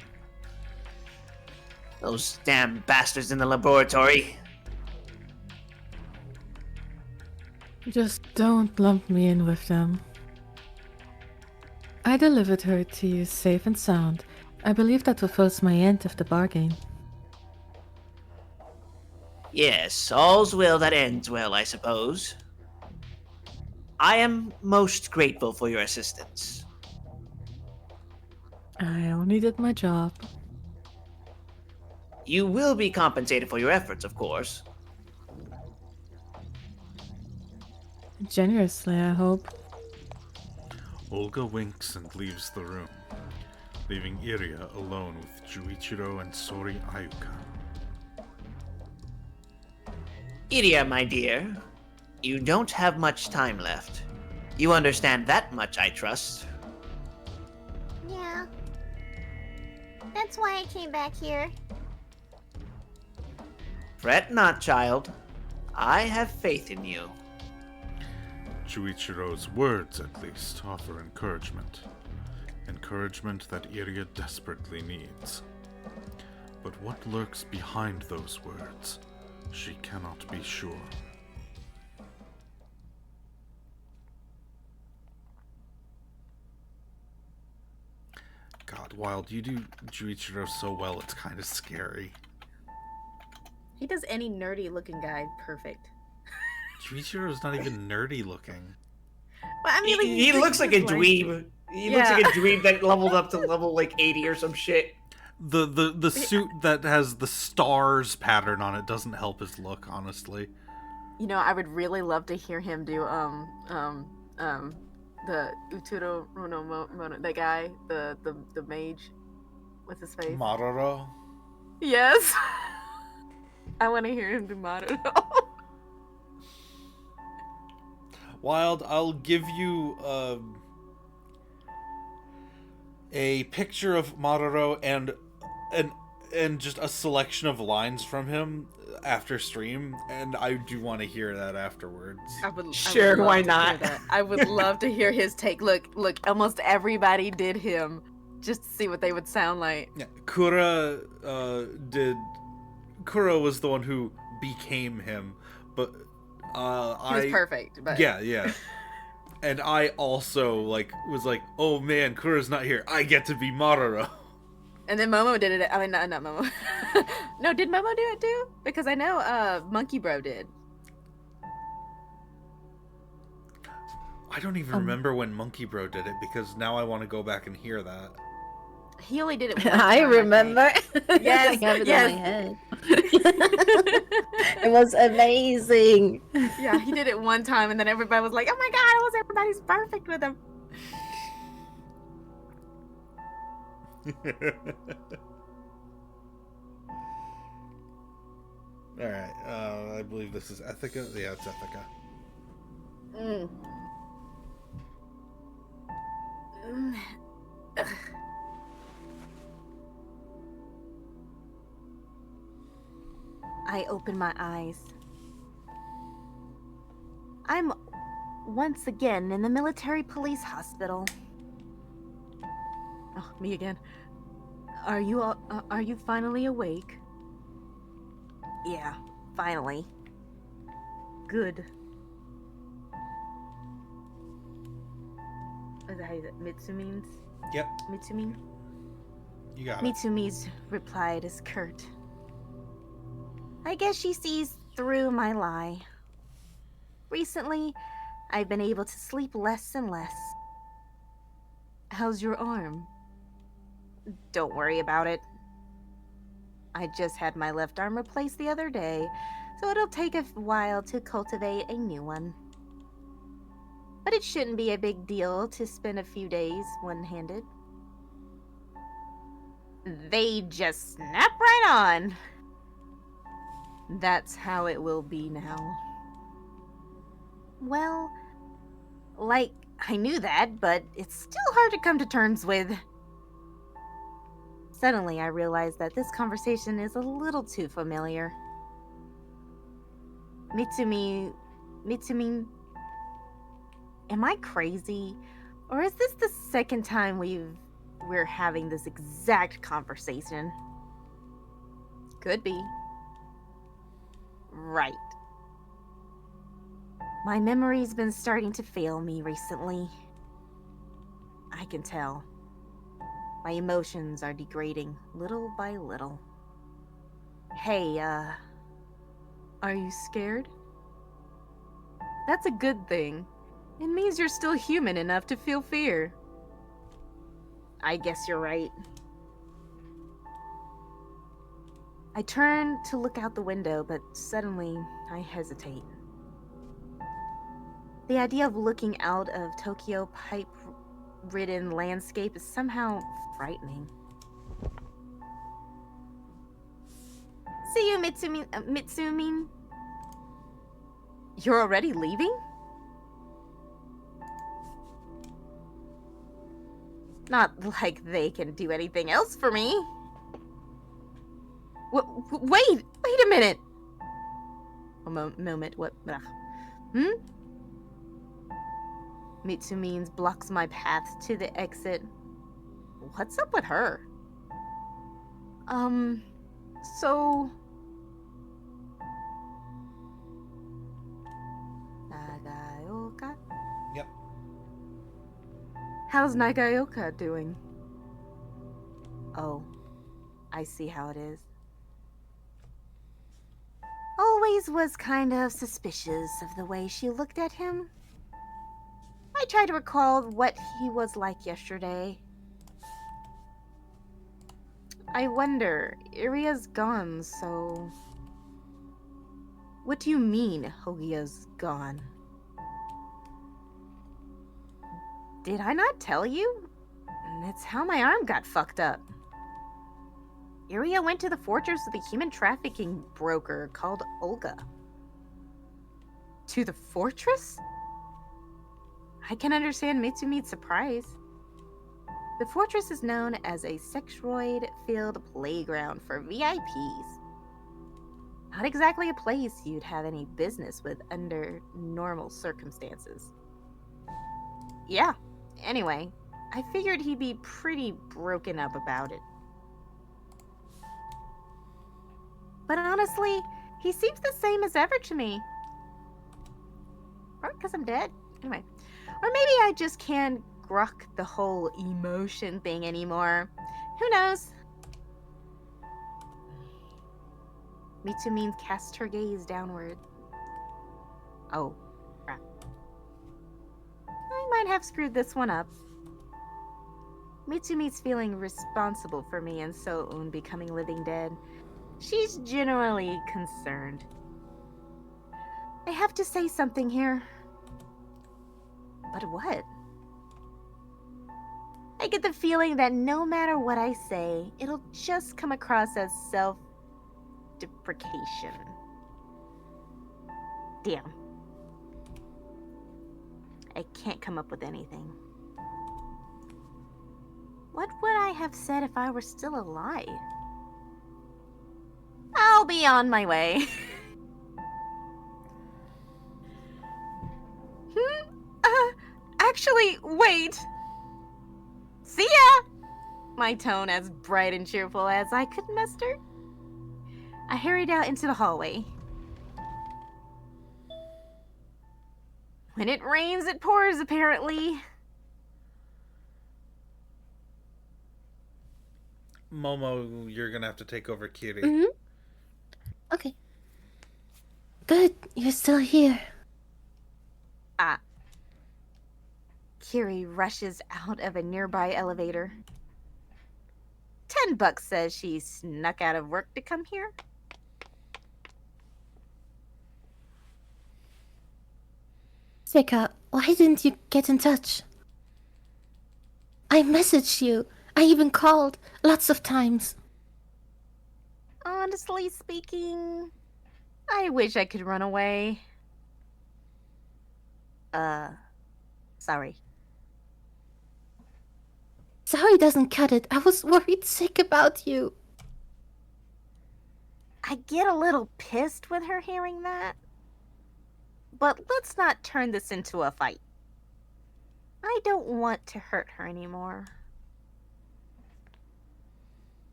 Those damn bastards in the laboratory. Just don't lump me in with them. I delivered her to you safe and sound. I believe that fulfills my end of the bargain. Yes, all's well that ends well, I suppose. I am most grateful for your assistance. I only did my job. You will be compensated for your efforts, of course. Generously, I hope. Olga winks and leaves the room, leaving Iria alone with Juichiro and Sori Ayuka. Iria, my dear, you don't have much time left. You understand that much, I trust. Yeah. That's why I came back here. Fret not, child. I have faith in you. Juichiro's words, at least, offer encouragement. Encouragement that Iria desperately needs. But what lurks behind those words, she cannot be sure. God, Wild, you do Juichiro so well, it's kind of scary. He does any nerdy looking guy perfect. Juichiro's not even nerdy looking. Well, I mean, like, He looks like a dweeb. He looks like a dweeb that leveled up to level like 80 or some shit. The suit that has the stars pattern on it doesn't help his look, honestly. You know, I would really love to hear him do the Uturo Runo Mono, that guy, the mage. What's his face? Maroro? Yes. I want to hear him do Maroro. Wild, I'll give you a picture of Maroro and just a selection of lines from him after stream, and I do want to hear that afterwards. Sure, why not? I would love to hear his take. Look, almost everybody did him just to see what they would sound like. Yeah, Kura was the one who became him, but he was perfect. But yeah. And I also was like, oh man, Kura's not here. I get to be Maroro. And then Momo did it. I mean, not Momo. No, did Momo do it too? Because I know Monkey Bro did. I don't even remember when Monkey Bro did it, because now I want to go back and hear that. He only did it one time, I remember. Yes, I have it yes. in my head. It was amazing. Yeah, he did it one time, and then everybody was like, oh my god, almost everybody's perfect with him. Alright, I believe this is Ethica. Yeah, it's Ethica. I open my eyes. I'm once again in the military police hospital. Oh, me again. Are you finally awake? Yeah, finally. Good. Is that how you say it? Mitsumi's? Yep, Mitsumi? you got it. Mitsumi's replied is curt. I guess she sees through my lie. Recently, I've been able to sleep less and less. How's your arm? Don't worry about it. I just had my left arm replaced the other day, so it'll take a while to cultivate a new one. But it shouldn't be a big deal to spend a few days one-handed. They just snap right on. That's how it will be now. Well, like, I knew that, but it's still hard to come to terms with. Suddenly, I realized that this conversation is a little too familiar. Am I crazy? Or is this the second time we're having this exact conversation? Could be. Right. My memory's been starting to fail me recently. I can tell. My emotions are degrading little by little. Hey, are you scared? That's a good thing. It means you're still human enough to feel fear. I guess you're right. I turn to look out the window, but suddenly I hesitate. The idea of looking out of Tokyo pipe-ridden landscape is somehow frightening. See you, Mitsumi. You're already leaving? Not like they can do anything else for me. Wait a minute. A moment, what? Mitsumi blocks my path to the exit. What's up with her? So... Nagaoka? Yep. How's Nagaoka doing? Oh, I see how it is. Always was kind of suspicious of the way she looked at him. I tried to recall what he was like yesterday. I wonder, Iria's gone, so... What do you mean, Hogia's gone? Did I not tell you? It's how my arm got fucked up. Iria went to the fortress with a human trafficking broker called Olga. To the fortress? I can understand Mitsumi's surprise. The fortress is known as a sexroid-filled playground for VIPs. Not exactly a place you'd have any business with under normal circumstances. Yeah, anyway, I figured he'd be pretty broken up about it. But honestly, he seems the same as ever to me. Or because I'm dead. Anyway. Or maybe I just can't grok the whole emotion thing anymore. Who knows? Mitsumi cast her gaze downward. Oh, crap. I might have screwed this one up. Mitsumi's feeling responsible for me and So'un becoming living dead. She's generally concerned. I have to say something here. But what? I get the feeling that no matter what I say, it'll just come across as self-deprecation. Damn. I can't come up with anything. What would I have said if I were still alive? I'll be on my way. Actually, wait. See ya! My tone as bright and cheerful as I could muster. I hurried out into the hallway. When it rains, it pours, apparently. Momo, you're gonna have to take over Kiriri. Mm-hmm. Okay. Good, you're still here. Kiriri rushes out of a nearby elevator. $10 says she snuck out of work to come here. Sika, why didn't you get in touch? I messaged you. I even called lots of times. Honestly speaking, I wish I could run away. Sorry. Sorry doesn't cut it. I was worried sick about you. I get a little pissed with her hearing that. But let's not turn this into a fight. I don't want to hurt her anymore.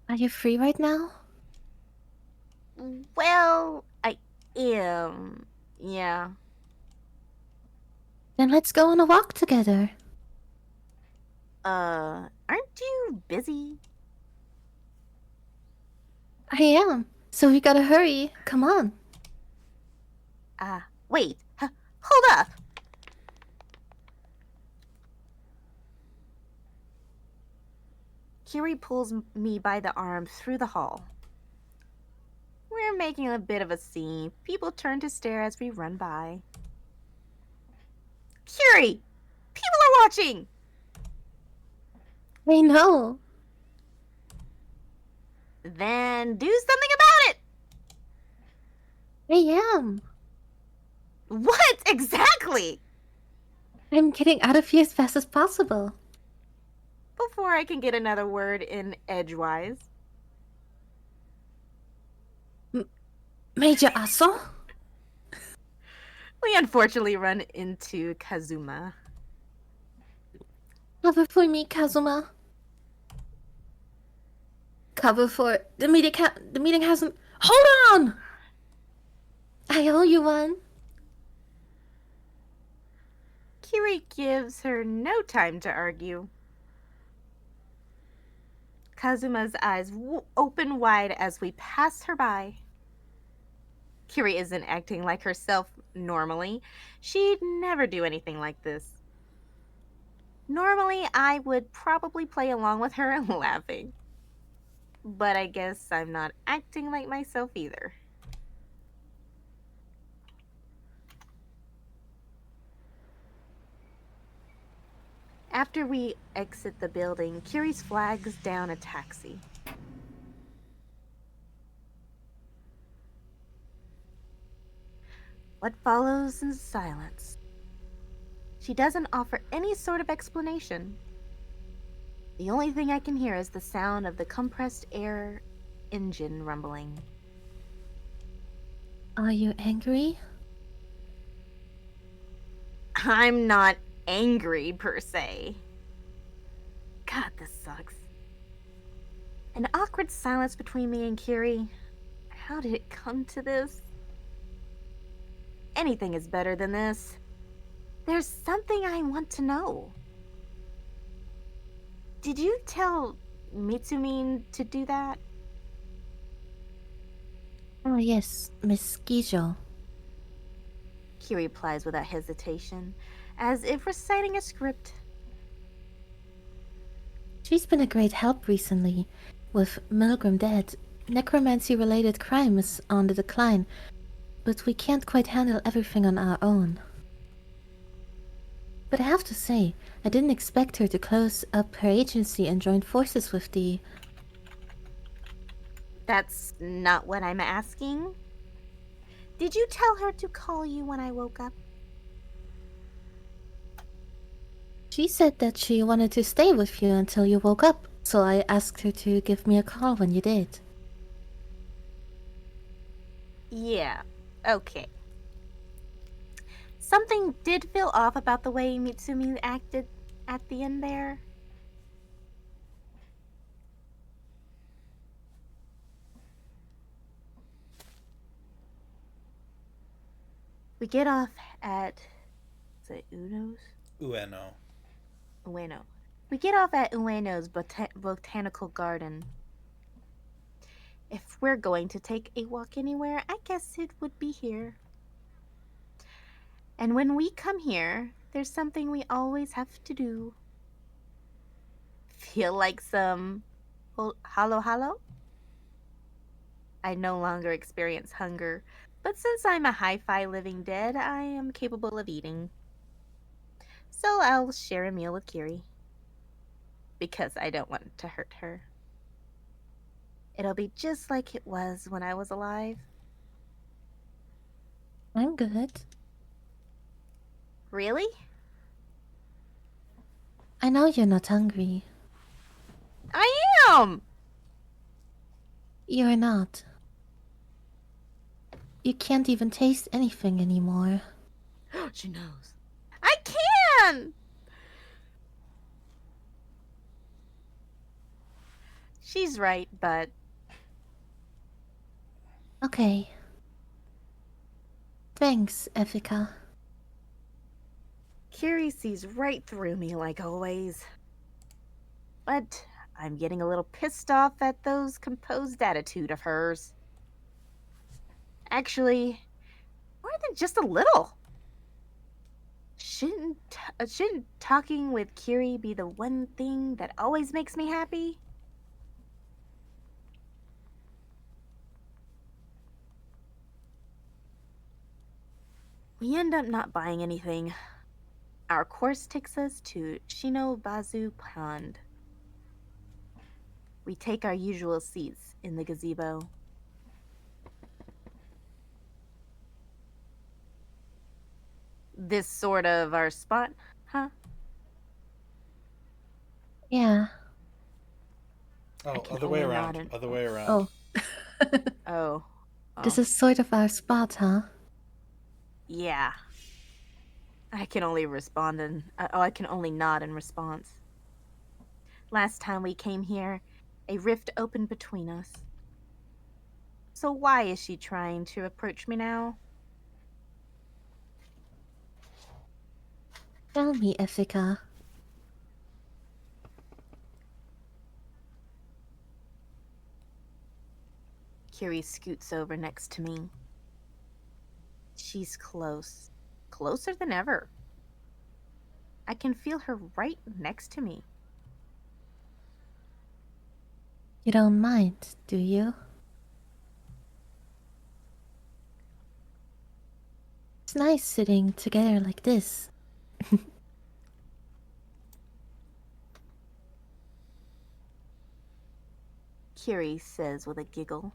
Are you free right now? Well, I am. Yeah. Then let's go on a walk together. Aren't you busy? I am. So we gotta hurry. Come on. Wait. Hold up. Kiriri pulls me by the arm through the hall. We're making a bit of a scene. People turn to stare as we run by. Kiriri! People are watching! I know. Then do something about it! I am. What exactly? I'm getting out of here as fast as possible. Before I can get another word in edgewise. Major Aso? We unfortunately run into Kazuma. Cover for me, Kazuma. Cover for... The meeting hasn't... Hold on! I owe you one. Kiriri gives her no time to argue. Kazuma's eyes open wide as we pass her by. Kiriri isn't acting like herself normally. She'd never do anything like this. Normally, I would probably play along with her and laughing. But I guess I'm not acting like myself either. After we exit the building, Kiriri flags down a taxi. What follows is silence. She doesn't offer any sort of explanation. The only thing I can hear is the sound of the compressed air engine rumbling. Are you angry? I'm not angry, per se. God, this sucks. An awkward silence between me and Kiriri. How did it come to this? Anything is better than this. There's something I want to know. Did you tell Mitsumi to do that? Oh yes, Miss Gijo. Kiriri replies without hesitation, as if reciting a script. She's been a great help recently. With Milgram dead, necromancy-related crime is on the decline, but we can't quite handle everything on our own. But I have to say, I didn't expect her to close up her agency and join forces with the... That's not what I'm asking. Did you tell her to call you when I woke up? She said that she wanted to stay with you until you woke up, so I asked her to give me a call when you did. Yeah, okay. Something did feel off about the way Mitsumi acted at the end there. We get off at... Is it Uno's? Ueno. Ueno. We get off at Ueno's botanical garden. If we're going to take a walk anywhere, I guess it would be here. And when we come here, there's something we always have to do. Feel like some halo? I no longer experience hunger, but since I'm a hi-fi living dead, I am capable of eating. So I'll share a meal with Kiriri. Because I don't want to hurt her. It'll be just like it was when I was alive. I'm good. Really? I know you're not hungry. I am! You're not. You can't even taste anything anymore. She knows. I can! She's right, but Okay. Thanks, Ethica. Kiriri sees right through me like always. But I'm getting a little pissed off at those composed attitude of hers. Actually, more than just a little. Shouldn't talking with Kiriri be the one thing that always makes me happy? We end up not buying anything. Our course takes us to Shinobazu Pond. We take our usual seats in the gazebo. This sort of our spot, huh? Yeah. Oh, can other way only around. nod and- Other way around. Oh. Oh. This is sort of our spot, huh? Yeah. I can only respond and I can only nod in response. Last time we came here, a rift opened between us. So why is she trying to approach me now? Tell me, Ethica. Kiriri scoots over next to me. She's close. Closer than ever. I can feel her right next to me. You don't mind, do you? It's nice sitting together like this. Kiriri says with a giggle.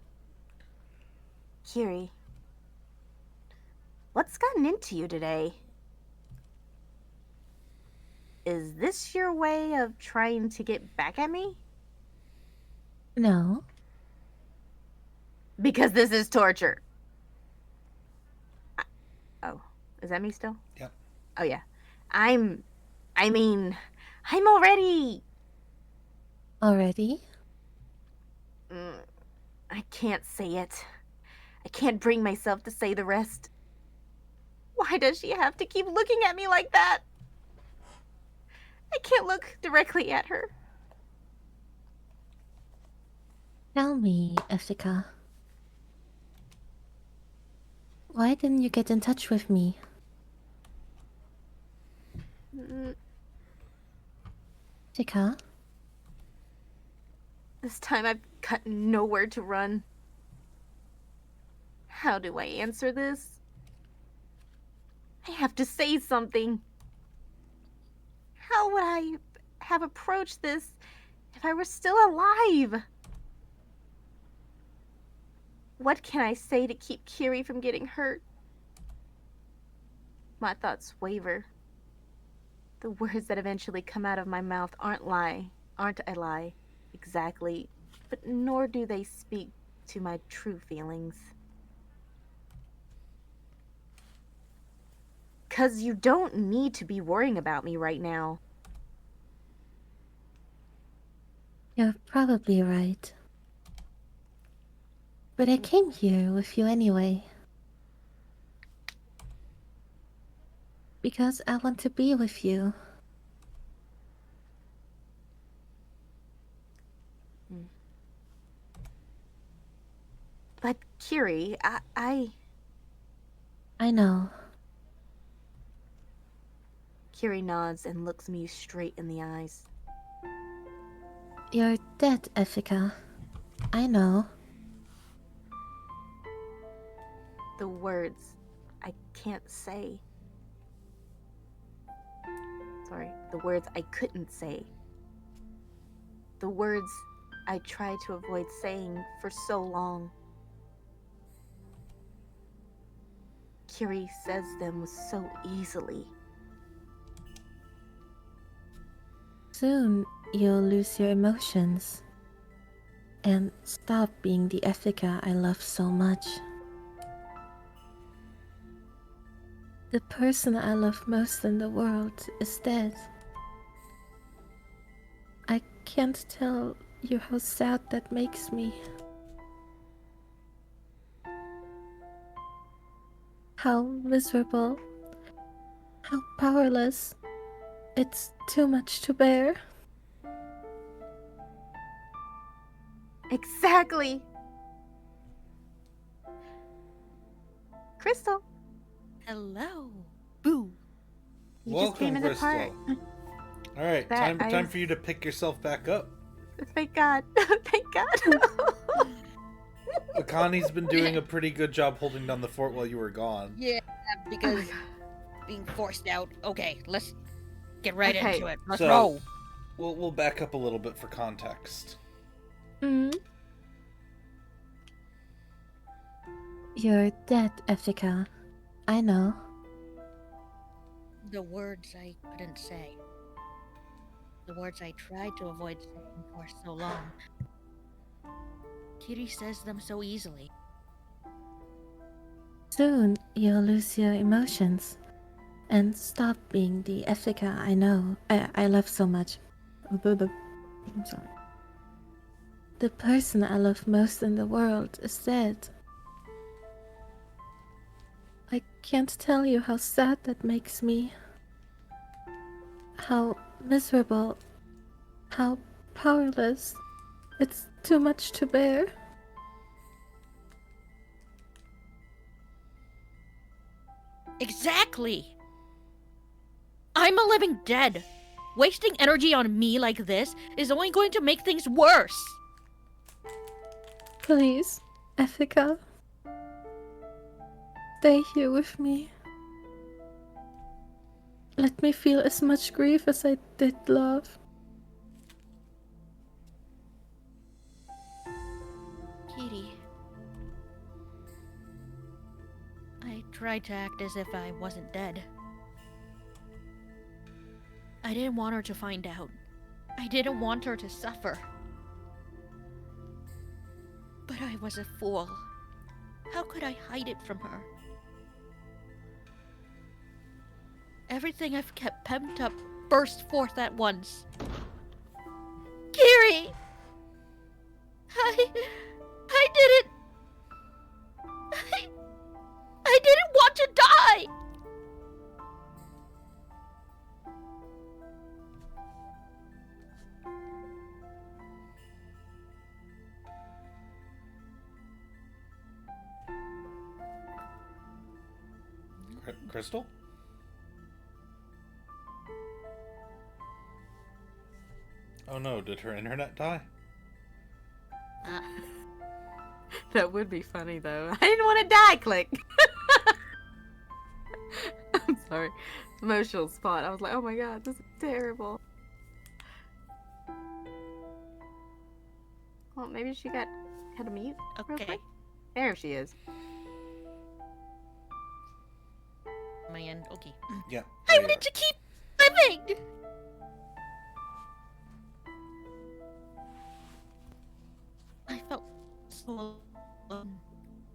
Kiriri, what's gotten into you today? Is this your way of trying to get back at me? No. Because this is torture. Oh, is that me still? Yep. Oh, yeah. I'm already... Already? I can't say it. I can't bring myself to say the rest. Why does she have to keep looking at me like that? I can't look directly at her. Tell me, Ethica. Why didn't you get in touch with me? Ethica? This time I've got nowhere to run. How do I answer this? I have to say something. How would I have approached this if I were still alive? What can I say to keep Kiriri from getting hurt? My thoughts waver. The words that eventually come out of my mouth aren't a lie, exactly, but nor do they speak to my true feelings. 'Cause you don't need to be worrying about me right now. You're probably right. But I came here with you anyway. Because I want to be with you. But Kiriri, I know. Kiriri nods and looks me straight in the eyes. You're dead, Ethica. I know. The words I can't say. Sorry, the words I couldn't say. The words I tried to avoid saying for so long. Kiriri says them so easily. Soon, you'll lose your emotions. And stop being the Ethica I love so much. The person I love most in the world is dead. I can't tell you how sad that makes me. How miserable. How powerless. It's too much to bear. Exactly. Crystal. Hello. Boo. You just came in the part. All right, That time for you to pick yourself back up. Thank God. Thank God. Akani's been doing a pretty good job holding down the fort while you were gone. Yeah, because being forced out. Okay, let's get right into it. Let's roll. We'll back up a little bit for context. You're dead, Ethica. I know. The words I couldn't say. The words I tried to avoid saying for so long. Kiri says them so easily. Soon you'll lose your emotions and stop being the Ethica I know. I love so much. I'm sorry. The person I love most in the world is dead. I can't tell you how sad that makes me. How miserable. How powerless. It's too much to bear. Exactly! I'm a living dead. Wasting energy on me like this is only going to make things worse. Please, Ethica. Stay here with me. Let me feel as much grief as I did love. Kiri. I tried to act as if I wasn't dead. I didn't want her to find out. I didn't want her to suffer. But I was a fool. How could I hide it from her? Everything I've kept pent up burst forth at once. Kiri! I didn't... I didn't want to die! Crystal? Oh no, did her internet die? That would be funny though. I didn't want to die, click. I'm sorry. Emotional spot. I was like, oh my god, this is terrible. Well, maybe she had a mute. Real Okay. quick. There she is. My end. Okay. Yeah. I wanted to keep living! I felt so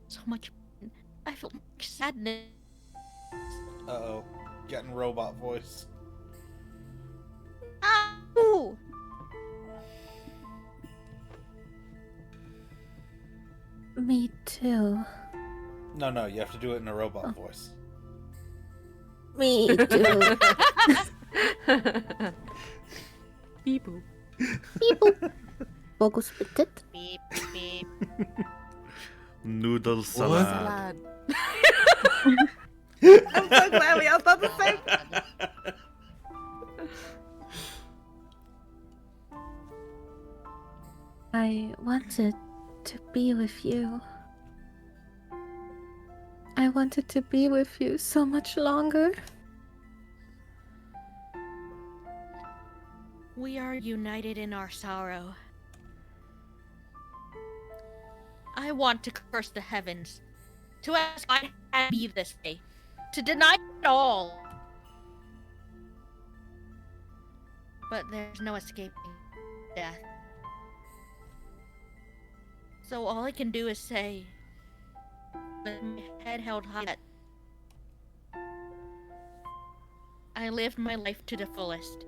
so much pain. I felt sadness. Uh-oh. Getting robot voice. Ow! Me too. No, you have to do it in a robot voice. Me too. Beep boop. Beep boop. Focus petit. Beep, beep. Noodle salad. Salad. I'm so glad we all thought the same. I wanted to be with you. I wanted to be with you so much longer. We are united in our sorrow. I want to curse the heavens, to ask God to be this way, to deny it all. But there's no escaping death. So all I can do is say, with my head held high, I lived my life to the fullest.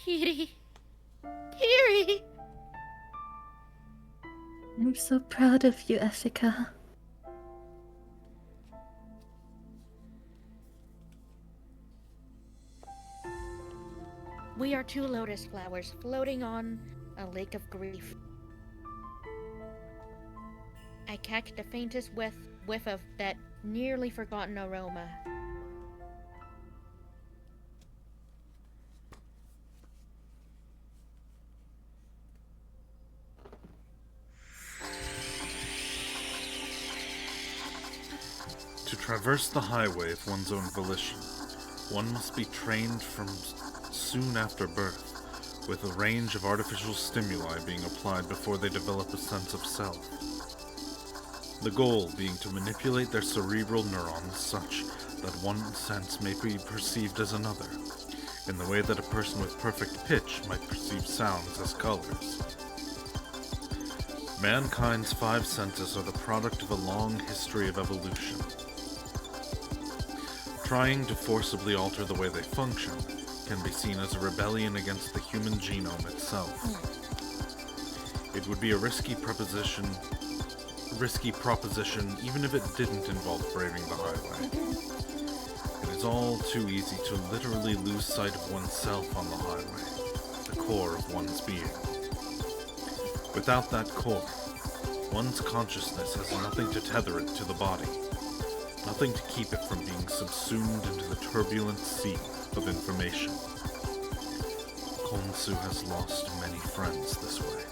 Kiriri. Kiriri! I'm so proud of you, Ethica. We are two lotus flowers floating on a lake of grief. I catch the faintest whiff of that nearly forgotten aroma. To traverse the highway of one's own volition, one must be trained from soon after birth, with a range of artificial stimuli being applied before they develop a sense of self. The goal being to manipulate their cerebral neurons such that one sense may be perceived as another, in the way that a person with perfect pitch might perceive sounds as colors. Mankind's 5 senses are the product of a long history of evolution. Trying to forcibly alter the way they function can be seen as a rebellion against the human genome itself. It would be a risky proposition even if it didn't involve braving the highway. It is all too easy to literally lose sight of oneself on the highway, the core of one's being. Without that core, one's consciousness has nothing to tether it to the body, nothing to keep it from being subsumed into the turbulent sea of information. Khonsu has lost many friends this way.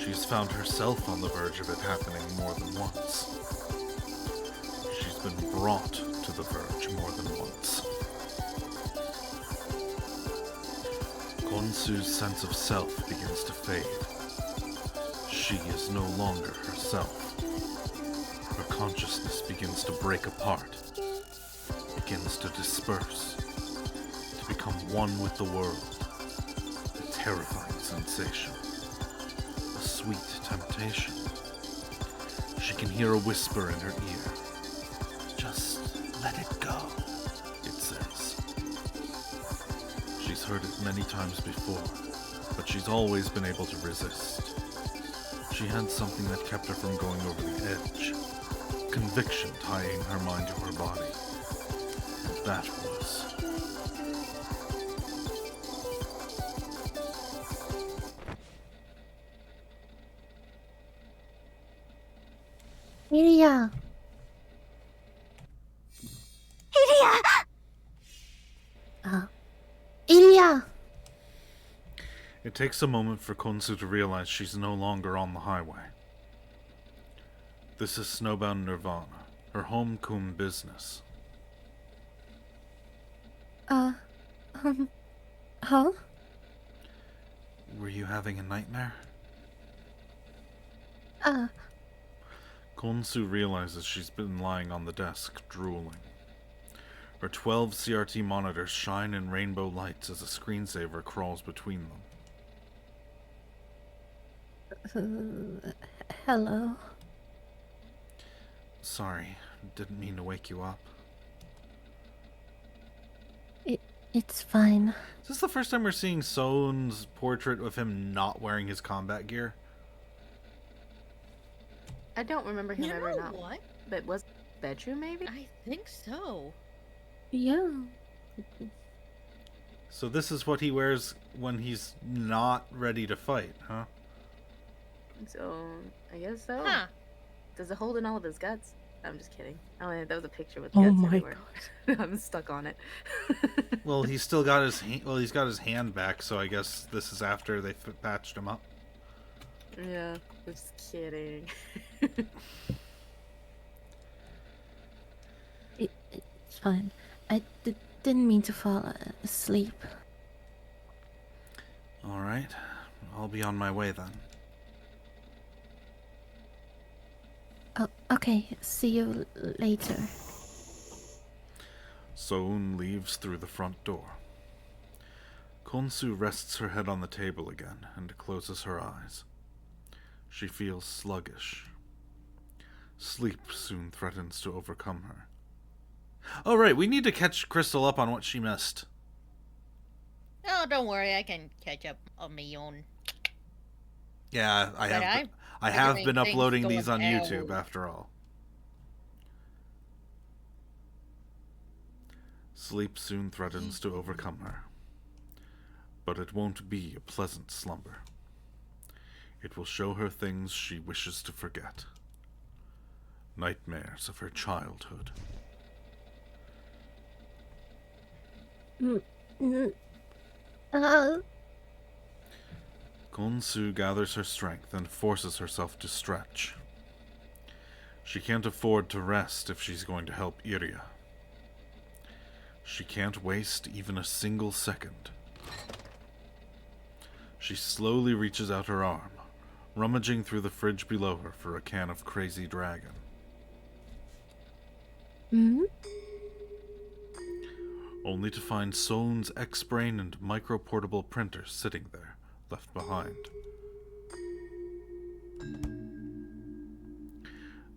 She has found herself on the verge of it happening more than once. She's been brought to the verge more than once. Khonsu's sense of self begins to fade. She is no longer herself. Her consciousness begins to break apart, begins to disperse, to become one with the world. A terrifying sensation, a sweet temptation. She can hear a whisper in her ear. Just let it go, it says. She's heard it many times before, but she's always been able to resist. She had something that kept her from going over the edge. Conviction tying her mind to her body. And that was... Iria! Iria! Iria! It takes a moment for Khonsu to realize she's no longer on the highway. This is Snowbound Nirvana, her home-coom business. Huh? Were you having a nightmare? Khonsu realizes she's been lying on the desk, drooling. Her 12 CRT monitors shine in rainbow lights as a screensaver crawls between them. Hello? Sorry, didn't mean to wake you up. It's fine. Is this the first time we're seeing So'un's portrait of him not wearing his combat gear? I don't remember him You ever know not. what? But was bedroom maybe? I think so. Yeah. So this is what he wears when he's not ready to fight, huh? So I guess so. Huh. Does it hold in all of his guts? I'm just kidding. Oh, yeah, that was a picture with Oh guts my everywhere. I'm stuck on it. Well, he's still got his he's got his hand back, so I guess this is after they patched him up. Yeah, just kidding. It's fine. I didn't mean to fall asleep. All right, I'll be on my way then. Oh, okay. See you later. So'un leaves through the front door. Khonsu rests her head on the table again and closes her eyes. She feels sluggish. Sleep soon threatens to overcome her. Oh right, we need to catch Crystal up on what she missed. Oh, don't worry, I can catch up on my own. Yeah, I But have. I'm I have figuring been things uploading going these on down. YouTube after all. Sleep soon threatens to overcome her, but it won't be a pleasant slumber. It will show her things she wishes to forget. Nightmares of her childhood. Konsu gathers her strength and forces herself to stretch. She can't afford to rest if she's going to help Iria. She can't waste even a single second. She slowly reaches out her arm, rummaging through the fridge below her for a can of Crazy Dragon. Only to find So'un's X-Brain and micro-portable printer sitting there, left behind.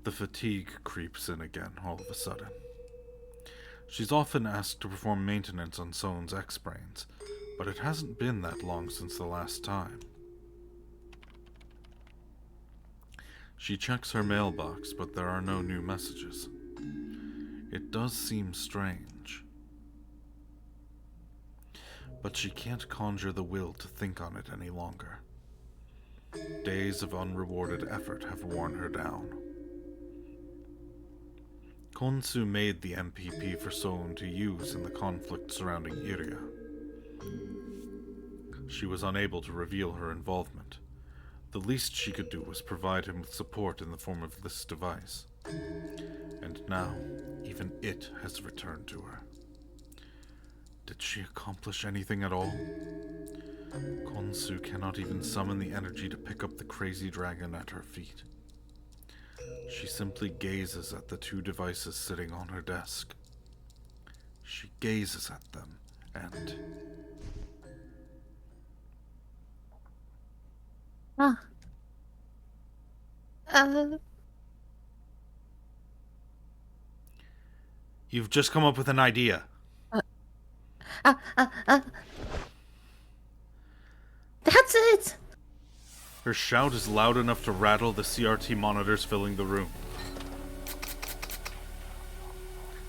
The fatigue creeps in again all of a sudden. She's often asked to perform maintenance on So'un's X-Brains, but it hasn't been that long since the last time. She checks her mailbox, but there are no new messages. It does seem strange. But she can't conjure the will to think on it any longer. Days of unrewarded effort have worn her down. Konsu made the MPP for So'un to use in the conflict surrounding Iria. She was unable to reveal her involvement. The least she could do was provide him with support in the form of this device. And now, even it has returned to her. Did she accomplish anything at all? Konsu cannot even summon the energy to pick up the crazy dragon at her feet. She simply gazes at the two devices sitting on her desk. She gazes at them, and... You've just come up with an idea. That's it! Her shout is loud enough to rattle the CRT monitors filling the room.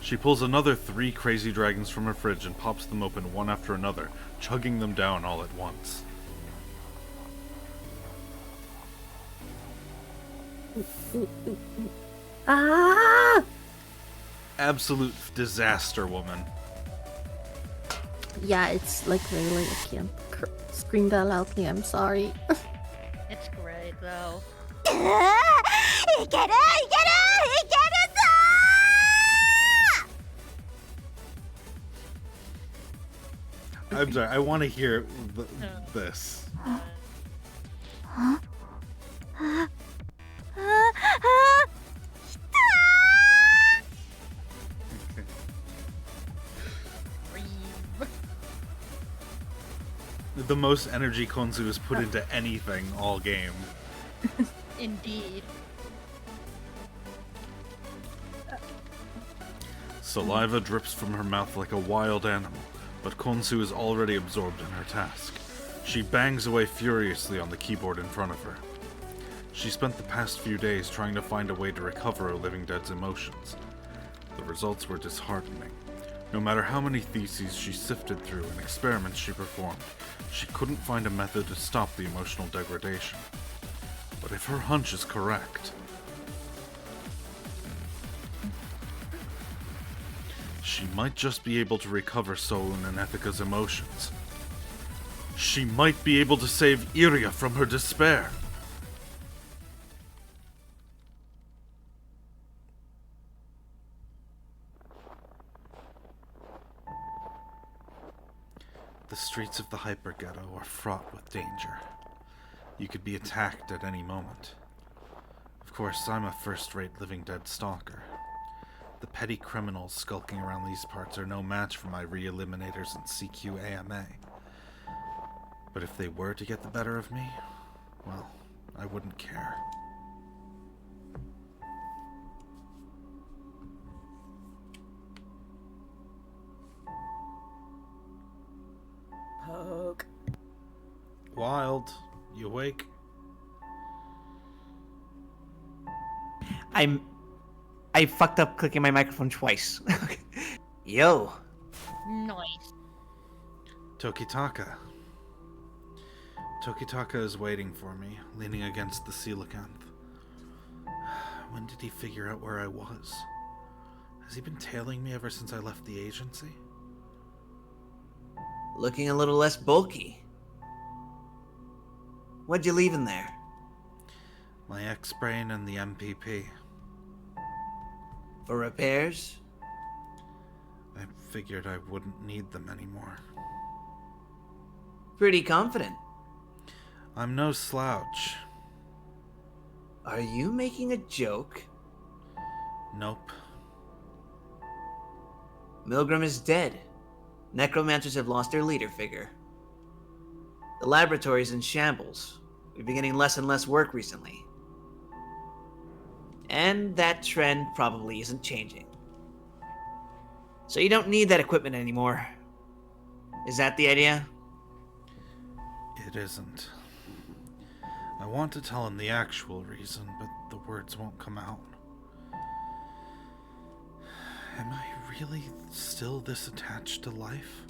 She pulls another 3 crazy dragons from her fridge and pops them open one after another, chugging them down all at once. Absolute disaster, woman. Yeah, it's like really, I can't scream that loudly, I'm sorry. It's great, though. I'm sorry, I want to hear this. The most energy Konsu has put into anything all game. Indeed. Saliva drips from her mouth like a wild animal, but Konsu is already absorbed in her task. She bangs away furiously on the keyboard in front of her. She spent the past few days trying to find a way to recover a living dead's emotions. The results were disheartening. No matter how many theses she sifted through and experiments she performed, she couldn't find a method to stop the emotional degradation. But if her hunch is correct, she might just be able to recover So'un and Ethica's emotions. She might be able to save Iria from her despair. The streets of the hyper-ghetto are fraught with danger. You could be attacked at any moment. Of course, I'm a first-rate living dead stalker. The petty criminals skulking around these parts are no match for my re-eliminators and CQ AMA. But if they were to get the better of me, well, I wouldn't care. Smoke. Wild, you awake? I fucked up clicking my microphone twice. Yo. Nice. Tokitaka. Tokitaka is waiting for me, leaning against the coelacanth. When did he figure out where I was? Has he been tailing me ever since I left the agency? Looking a little less bulky. What'd you leave in there? My X-Brain and the MPP. For repairs? I figured I wouldn't need them anymore. Pretty confident. I'm no slouch. Are you making a joke? Nope. Milgram is dead. Necromancers have lost their leader figure. The laboratory's in shambles. We've been getting less and less work recently. And that trend probably isn't changing. So you don't need that equipment anymore. Is that the idea? It isn't. I want to tell him the actual reason, but the words won't come out. Am I really still this attached to life?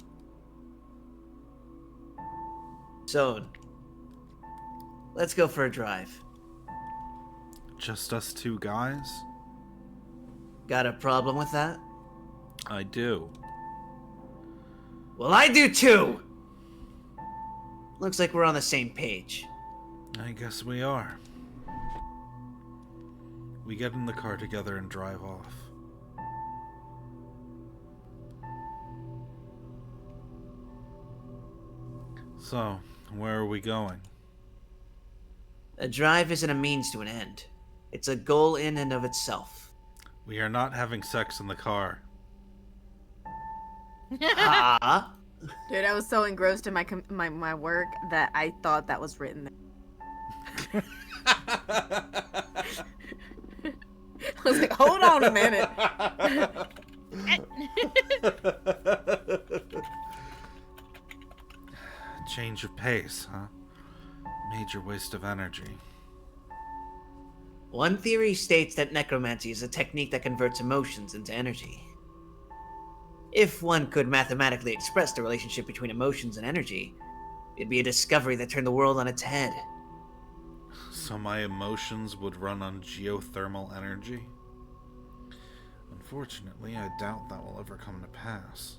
So, let's go for a drive. Just us two guys? Got a problem with that? I do. Well, I do too! Looks like we're on the same page. I guess we are. We get in the car together and drive off. So, where are we going? A drive isn't a means to an end. It's a goal in and of itself. We are not having sex in the car. Ah! Dude, I was so engrossed in my work that I thought that was written there. I was like, hold on a minute. Change of pace, huh? Major waste of energy. One theory states that necromancy is a technique that converts emotions into energy. If one could mathematically express the relationship between emotions and energy, it'd be a discovery that turned the world on its head. So my emotions would run on geothermal energy? Unfortunately, I doubt that will ever come to pass.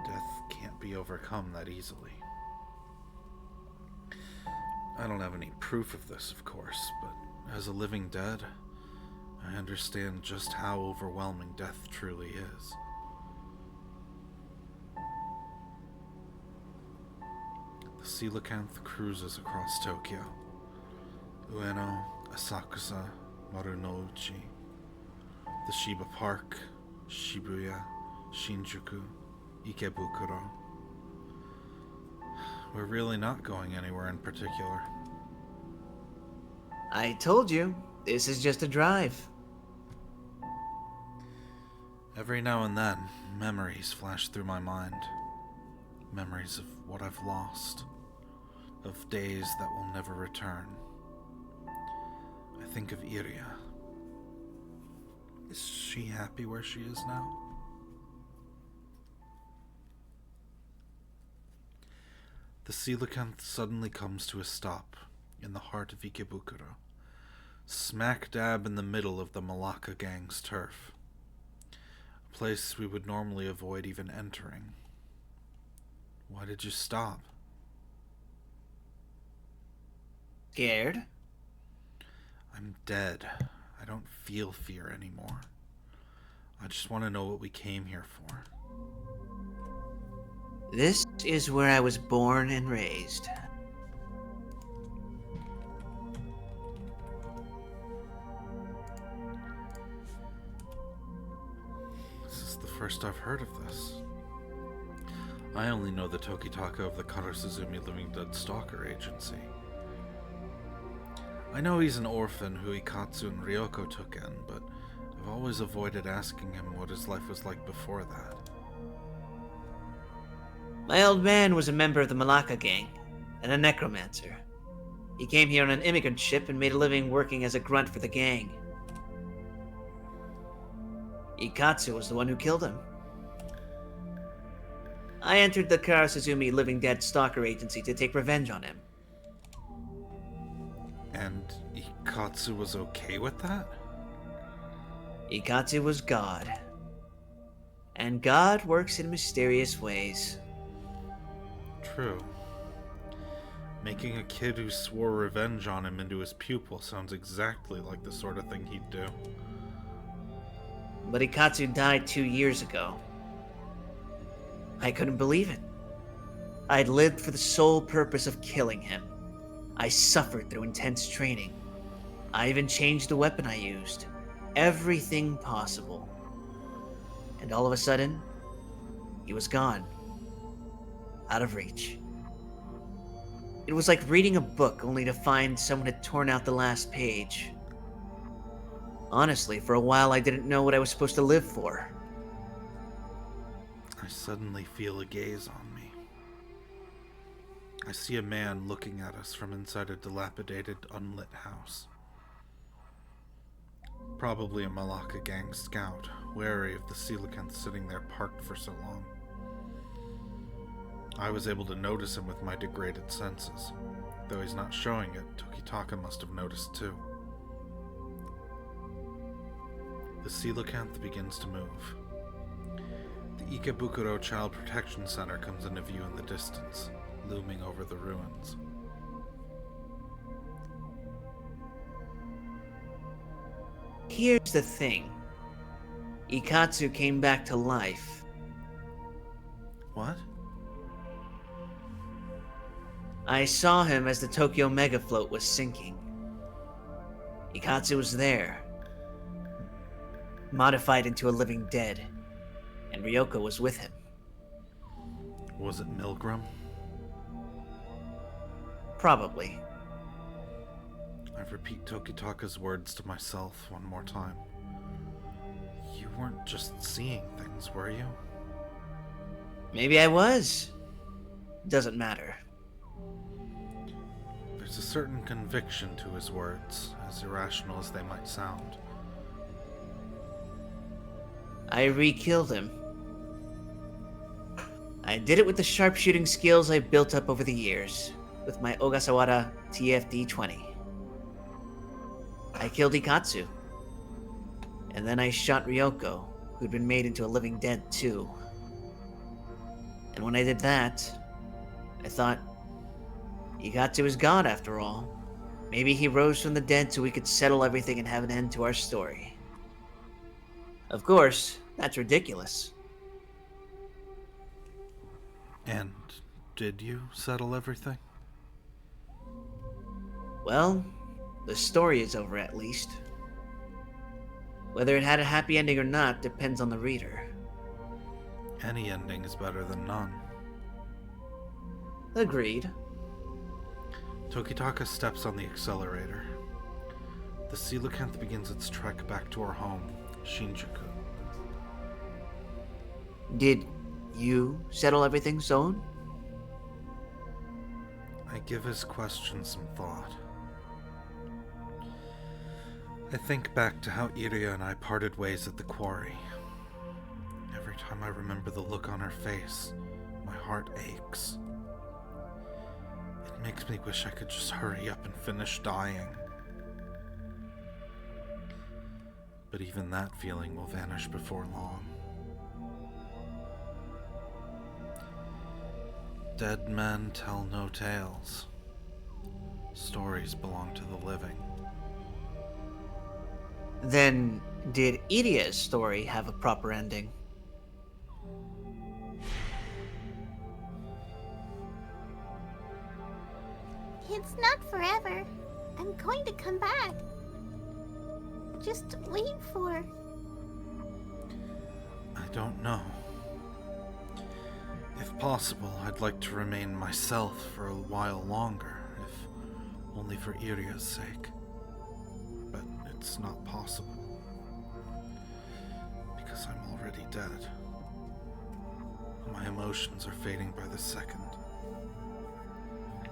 Death can't be overcome that easily. I don't have any proof of this, of course, but as a living dead, I understand just how overwhelming death truly is. The coelacanth cruises across Tokyo. Ueno, Asakusa, Marunouchi, the Shiba Park, Shibuya, Shinjuku, Ikebukuro. We're really not going anywhere in particular. I told you, this is just a drive. Every now and then, memories flash through my mind. Memories of what I've lost. Of days that will never return. I think of Iria. Is she happy where she is now? The coelacanth suddenly comes to a stop in the heart of Ikebukuro, smack dab in the middle of the Malacca gang's turf, a place we would normally avoid even entering. Why did you stop? Scared? I'm dead. I don't feel fear anymore. I just want to know what we came here for. This is where I was born and raised. This is the first I've heard of this. I only know the Tokitaka of the Karasuzumi Living Dead Stalker Agency. I know he's an orphan who Ikatsu and Ryoko took in, but I've always avoided asking him what his life was like before that. My old man was a member of the Malacca gang and a necromancer. He came here on an immigrant ship and made a living working as a grunt for the gang. Ikatsu was the one who killed him. I entered the Karasuzumi Living Dead Stalker Agency to take revenge on him. And Ikatsu was okay with that? Ikatsu was God. And God works in mysterious ways. True. Making a kid who swore revenge on him into his pupil sounds exactly like the sort of thing he'd do. But Ikatsu died 2 years ago. I couldn't believe it. I'd lived for the sole purpose of killing him. I suffered through intense training. I even changed the weapon I used. Everything possible. And all of a sudden, he was gone. Out of reach. It was like reading a book only to find someone had torn out the last page. Honestly, for a while I didn't know what I was supposed to live for. I suddenly feel a gaze on me. I see a man looking at us from inside a dilapidated, unlit house. Probably a Malacca gang scout, wary of the coelacanth sitting there parked for so long. I was able to notice him with my degraded senses. Though he's not showing it, Tokitaka must have noticed too. The coelacanth begins to move. The Ikebukuro Child Protection Center comes into view in the distance, looming over the ruins. Here's the thing. Ikatsu came back to life. What? I saw him as the Tokyo Megafloat was sinking. Ikatsu was there. Modified into a living dead. And Ryoko was with him. Was it Milgram? Probably. I repeat Tokitaka's words to myself one more time. You weren't just seeing things, were you? Maybe I was. Doesn't matter. There's a certain conviction to his words, as irrational as they might sound. I re-killed him. I did it with the sharpshooting skills I built up over the years, with my Ogasawara TFD-20. I killed Ikatsu. And then I shot Ryoko, who'd been made into a living dead too. And when I did that, I thought, Ikatsu is God after all. Maybe he rose from the dead so we could settle everything and have an end to our story. Of course, that's ridiculous. And did you settle everything? Well, the story is over at least. Whether it had a happy ending or not depends on the reader. Any ending is better than none. Agreed. Tokitaka steps on the accelerator. The coelacanth begins its trek back to our home, Shinjuku. Did you settle everything, So'un? I give his question some thought. I think back to how Iria and I parted ways at the quarry. Every time I remember the look on her face, my heart aches. It makes me wish I could just hurry up and finish dying. But even that feeling will vanish before long. Dead men tell no tales. Stories belong to the living. Then, did Iria's story have a proper ending? It's not forever. I'm going to come back. Just wait for... I don't know. If possible, I'd like to remain myself for a while longer, if only for Iria's sake. But it's not possible. Because I'm already dead. My emotions are fading by the second.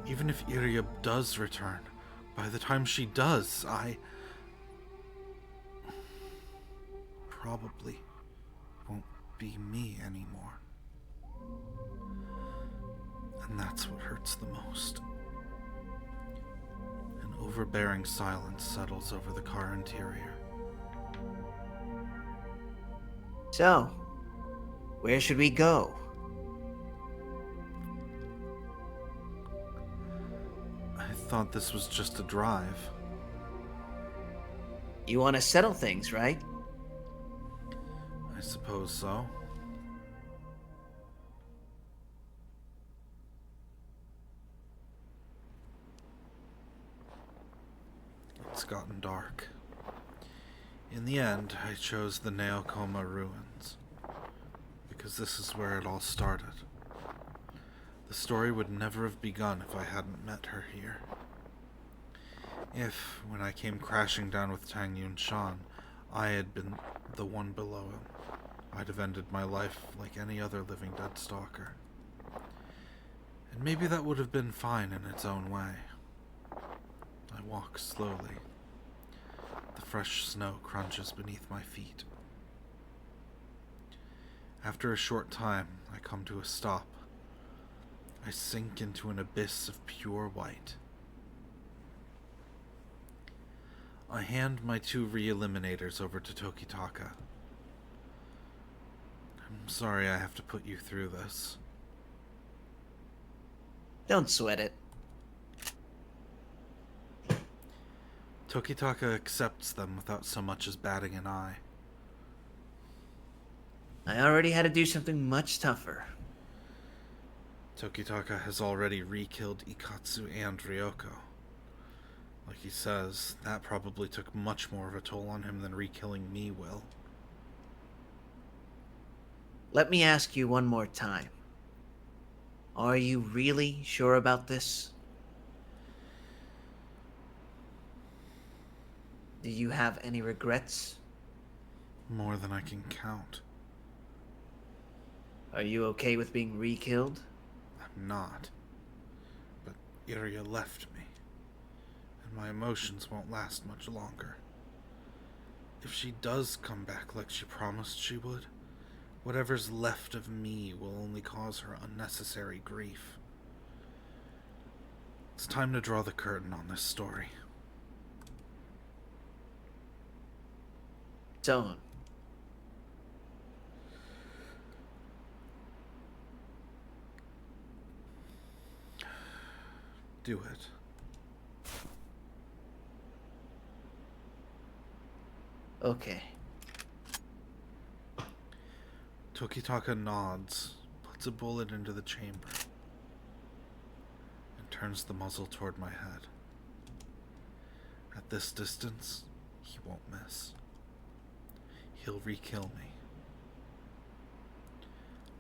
Even if Iria does return, by the time she does, I probably won't be me anymore. And that's what hurts the most. An overbearing silence settles over the car interior. So, where should we go? I thought this was just a drive. You want to settle things, right? I suppose so. It's gotten dark. In the end, I chose the Nagaoka ruins, because this is where it all started. The story would never have begun if I hadn't met her here. If, when I came crashing down with Tang Yun Shan, I had been the one below him, I'd have ended my life like any other living dead stalker. And maybe that would have been fine in its own way. I walk slowly. The fresh snow crunches beneath my feet. After a short time, I come to a stop. I sink into an abyss of pure white. I hand my 2 re-eliminators over to Tokitaka. I'm sorry I have to put you through this. Don't sweat it. Tokitaka accepts them without so much as batting an eye. I already had to do something much tougher. Tokitaka has already re-killed Ikatsu and Ryoko. Like he says, that probably took much more of a toll on him than re-killing me will. Let me ask you one more time. Are you really sure about this? Do you have any regrets? More than I can count. Are you okay with being re-killed? I'm not. But Iria left me. And my emotions won't last much longer. If she does come back like she promised she would, whatever's left of me will only cause her unnecessary grief. It's time to draw the curtain on this story. So'un. Do it. Okay. Tokitaka nods, puts a bullet into the chamber, and turns the muzzle toward my head. At this distance, he won't miss. He'll re-kill me.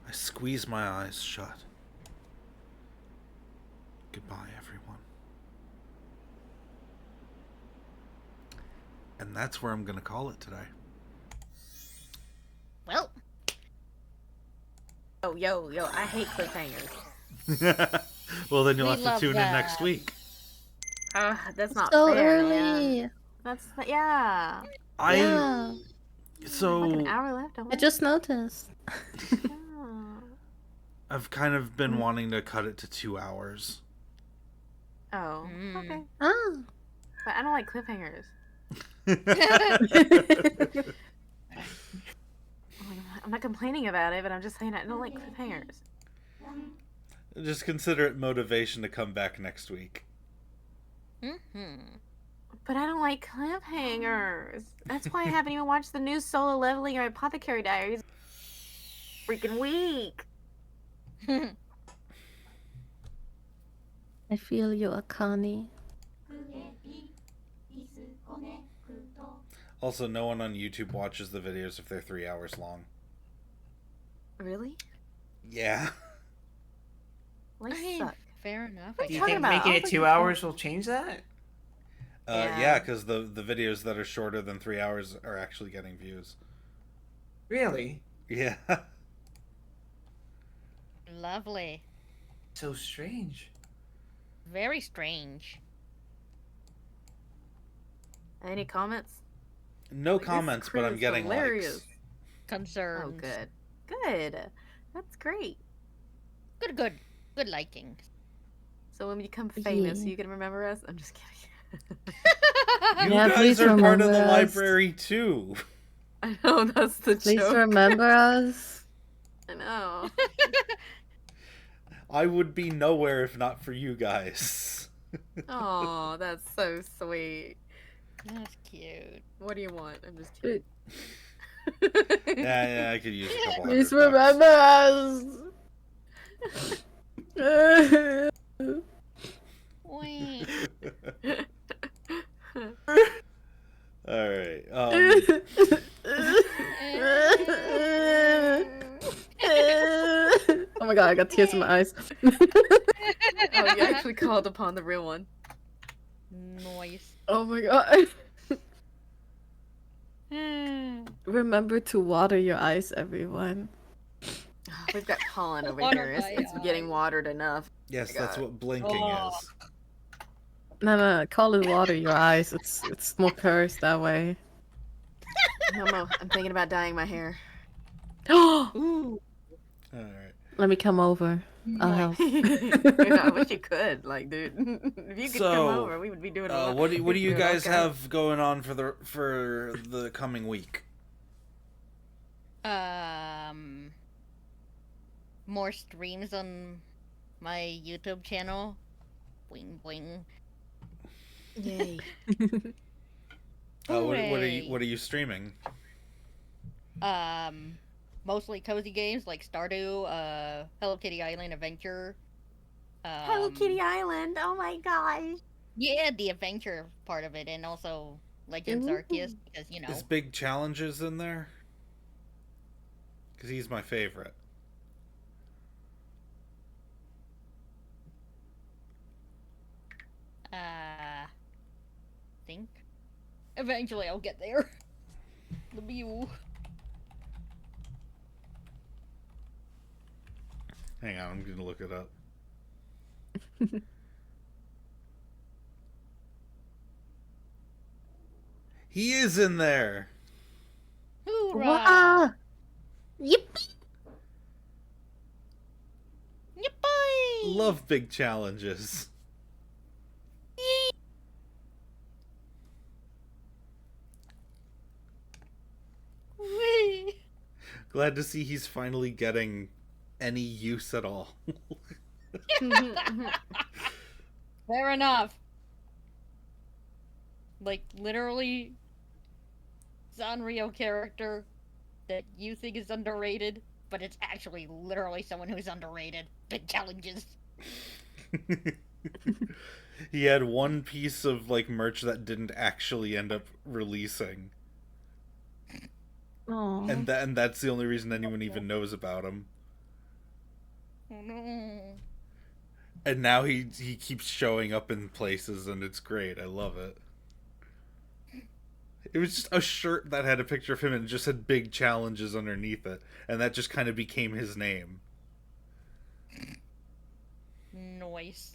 I squeeze my eyes shut. Goodbye, everyone. And that's where I'm going to call it today. Well. Yo, I hate cliffhangers. Well, then you'll We have to love tune in that. next week. That's not So fair, early. man. That's, yeah. Yeah. So Like an hour left. I just noticed. I've kind of been wanting to cut it to 2 hours. Oh, okay. Oh. But I don't like cliffhangers. I'm not complaining about it, but I'm just saying I don't like cliffhangers. Just consider it motivation to come back next week. But I don't like cliffhangers. That's why I haven't even watched the new Solo Leveling or Apothecary Diaries. Freaking week. I feel you, Akani. Also, no one on YouTube watches the videos if they're 3 hours long. Really? Yeah. Like, I mean, suck. fair enough. Do you talking think about? making I it don't 2 think hours will change that? Yeah, because the videos that are shorter than 3 hours are actually getting views. Really? Yeah. Lovely. So strange. Very strange. Any comments? No This comments, but crew I'm is getting hilarious. likes. Concerns. Oh, good. Good. That's great. Good. Good liking. So when we become famous, Yeah. you can remember us? I'm just kidding. You Yeah, guys please are part of the remember us. library too. I know, that's the Please joke. remember us. I know. I would be nowhere if not for you guys. Oh, that's so sweet. That's cute. What do you want? I'm just kidding. Yeah, I could use a couple Please $100. remember us. Wait. All right. Oh my god, I got tears in my eyes. Oh, you actually called upon the real one. Noise. Oh my god. Remember to water your eyes, everyone. We've got pollen over Water here. It's, my it's getting watered enough. Yes, my that's God. what blinking Oh. is. No, call it water your eyes. It's more cursed that way. Momo, I'm thinking about dyeing my hair. Ooh. All right. Let me come over. I'll help. I wish you could, like, dude. If you could come So, over, we would be doing a lot. What do you doing guys all kinds- have going on for the coming week? More streams on my YouTube channel. Boing boing. Yay. What are Hooray. you streaming? Mostly cozy games like Stardew, Hello Kitty Island Adventure. Hello Kitty Island. Oh my gosh. Yeah, the adventure part of it, and also Legends Arceus, because you know. Is Big Challenges in there? Because he's my favorite. Think. Eventually, I'll get there. The Mew. Hang on, I'm gonna look it up. He is in there. Hoorah! Wow! Yippee! Yippee! Love Big Challenges. Whee! Glad to see he's finally getting any use at all. Fair enough. Like, literally, Sanrio character that you think is underrated, but it's actually literally someone who's underrated. Big challenges. He had one piece of like merch that didn't actually end up releasing. Aww. And that's the only reason anyone even knows about him. Oh no. And now he keeps showing up in places and it's great. I love it. It was just a shirt that had a picture of him and just had big challenges underneath it. And that just kind of became his name. Nice.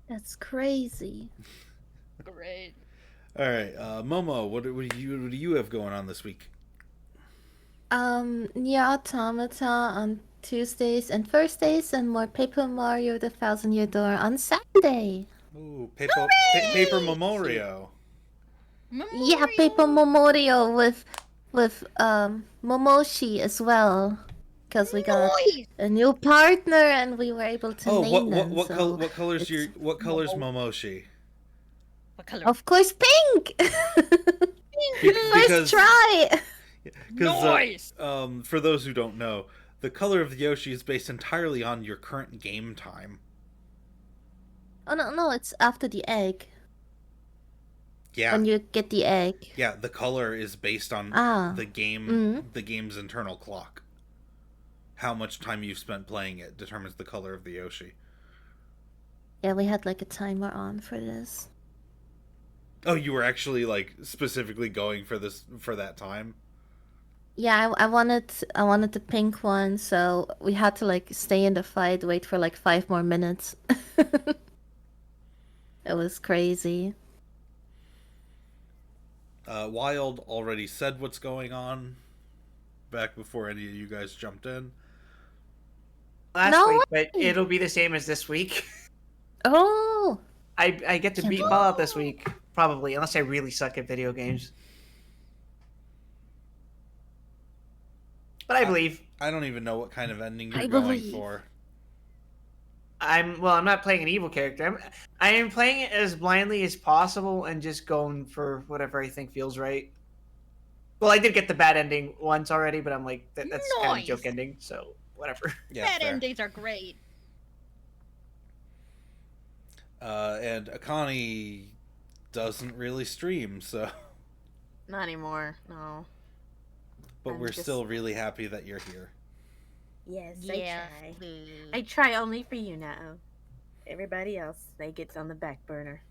That's crazy. Great. Alright, Momo, what do you have going on this week? Nier Automata on Tuesdays and Thursdays, and more Paper Mario: The Thousand Year Door on Saturday. Ooh, Paper Memorial. Yeah, Paper Memorial with Momoshi as well, because we got a new partner and we were able to name them. What so color's it's- Momoshi? What color? Of course, pink. Because- First try. Nice! For those who don't know, the color of the Yoshi is based entirely on your current game time. Oh no, it's after the egg. Yeah. When you get the egg. Yeah, the color is based on the game, Mhm. the game's internal clock. How much time you've spent playing it determines the color of the Yoshi. Yeah, we had like a timer on for this. Oh, you were actually like specifically going for that time? Yeah, I wanted the pink one, so we had to like stay in the fight, wait for like 5 more minutes. It was crazy. Wild already said what's going on back before any of you guys jumped in. Last week, but it'll be the same as this week. Oh! I get to beat Fallout this week, probably, unless I really suck at video games. But I believe. I don't even know what kind of ending you're I going believe. for. I'm not playing an evil character. I am playing it as blindly as possible and just going for whatever I think feels right. Well, I did get the bad ending once already, but I'm like, that's kind of a joke ending, so whatever. Yeah, Bad fair. endings are great. And Akani doesn't really stream, so. Not anymore. No. But I'm we're just- still really happy that you're here. Yes, Yeah. I try. I try only for you now. Everybody else, they gets on the back burner.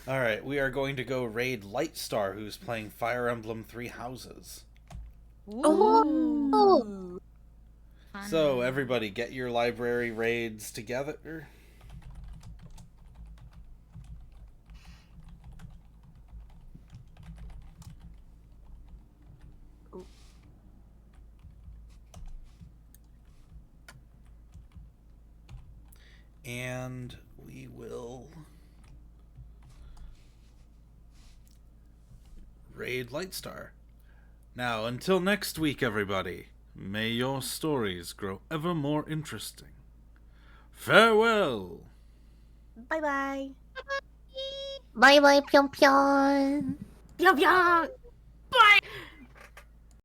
Alright, we are going to go raid Lightstar, who's playing Fire Emblem Three Houses. Oh! So, everybody, get your library raids together. And we will raid Lightstar. Now, until next week, everybody, may your stories grow ever more interesting. Farewell! Bye-bye. Bye bye, Pyon Pyon! Pyong pyong! Bye!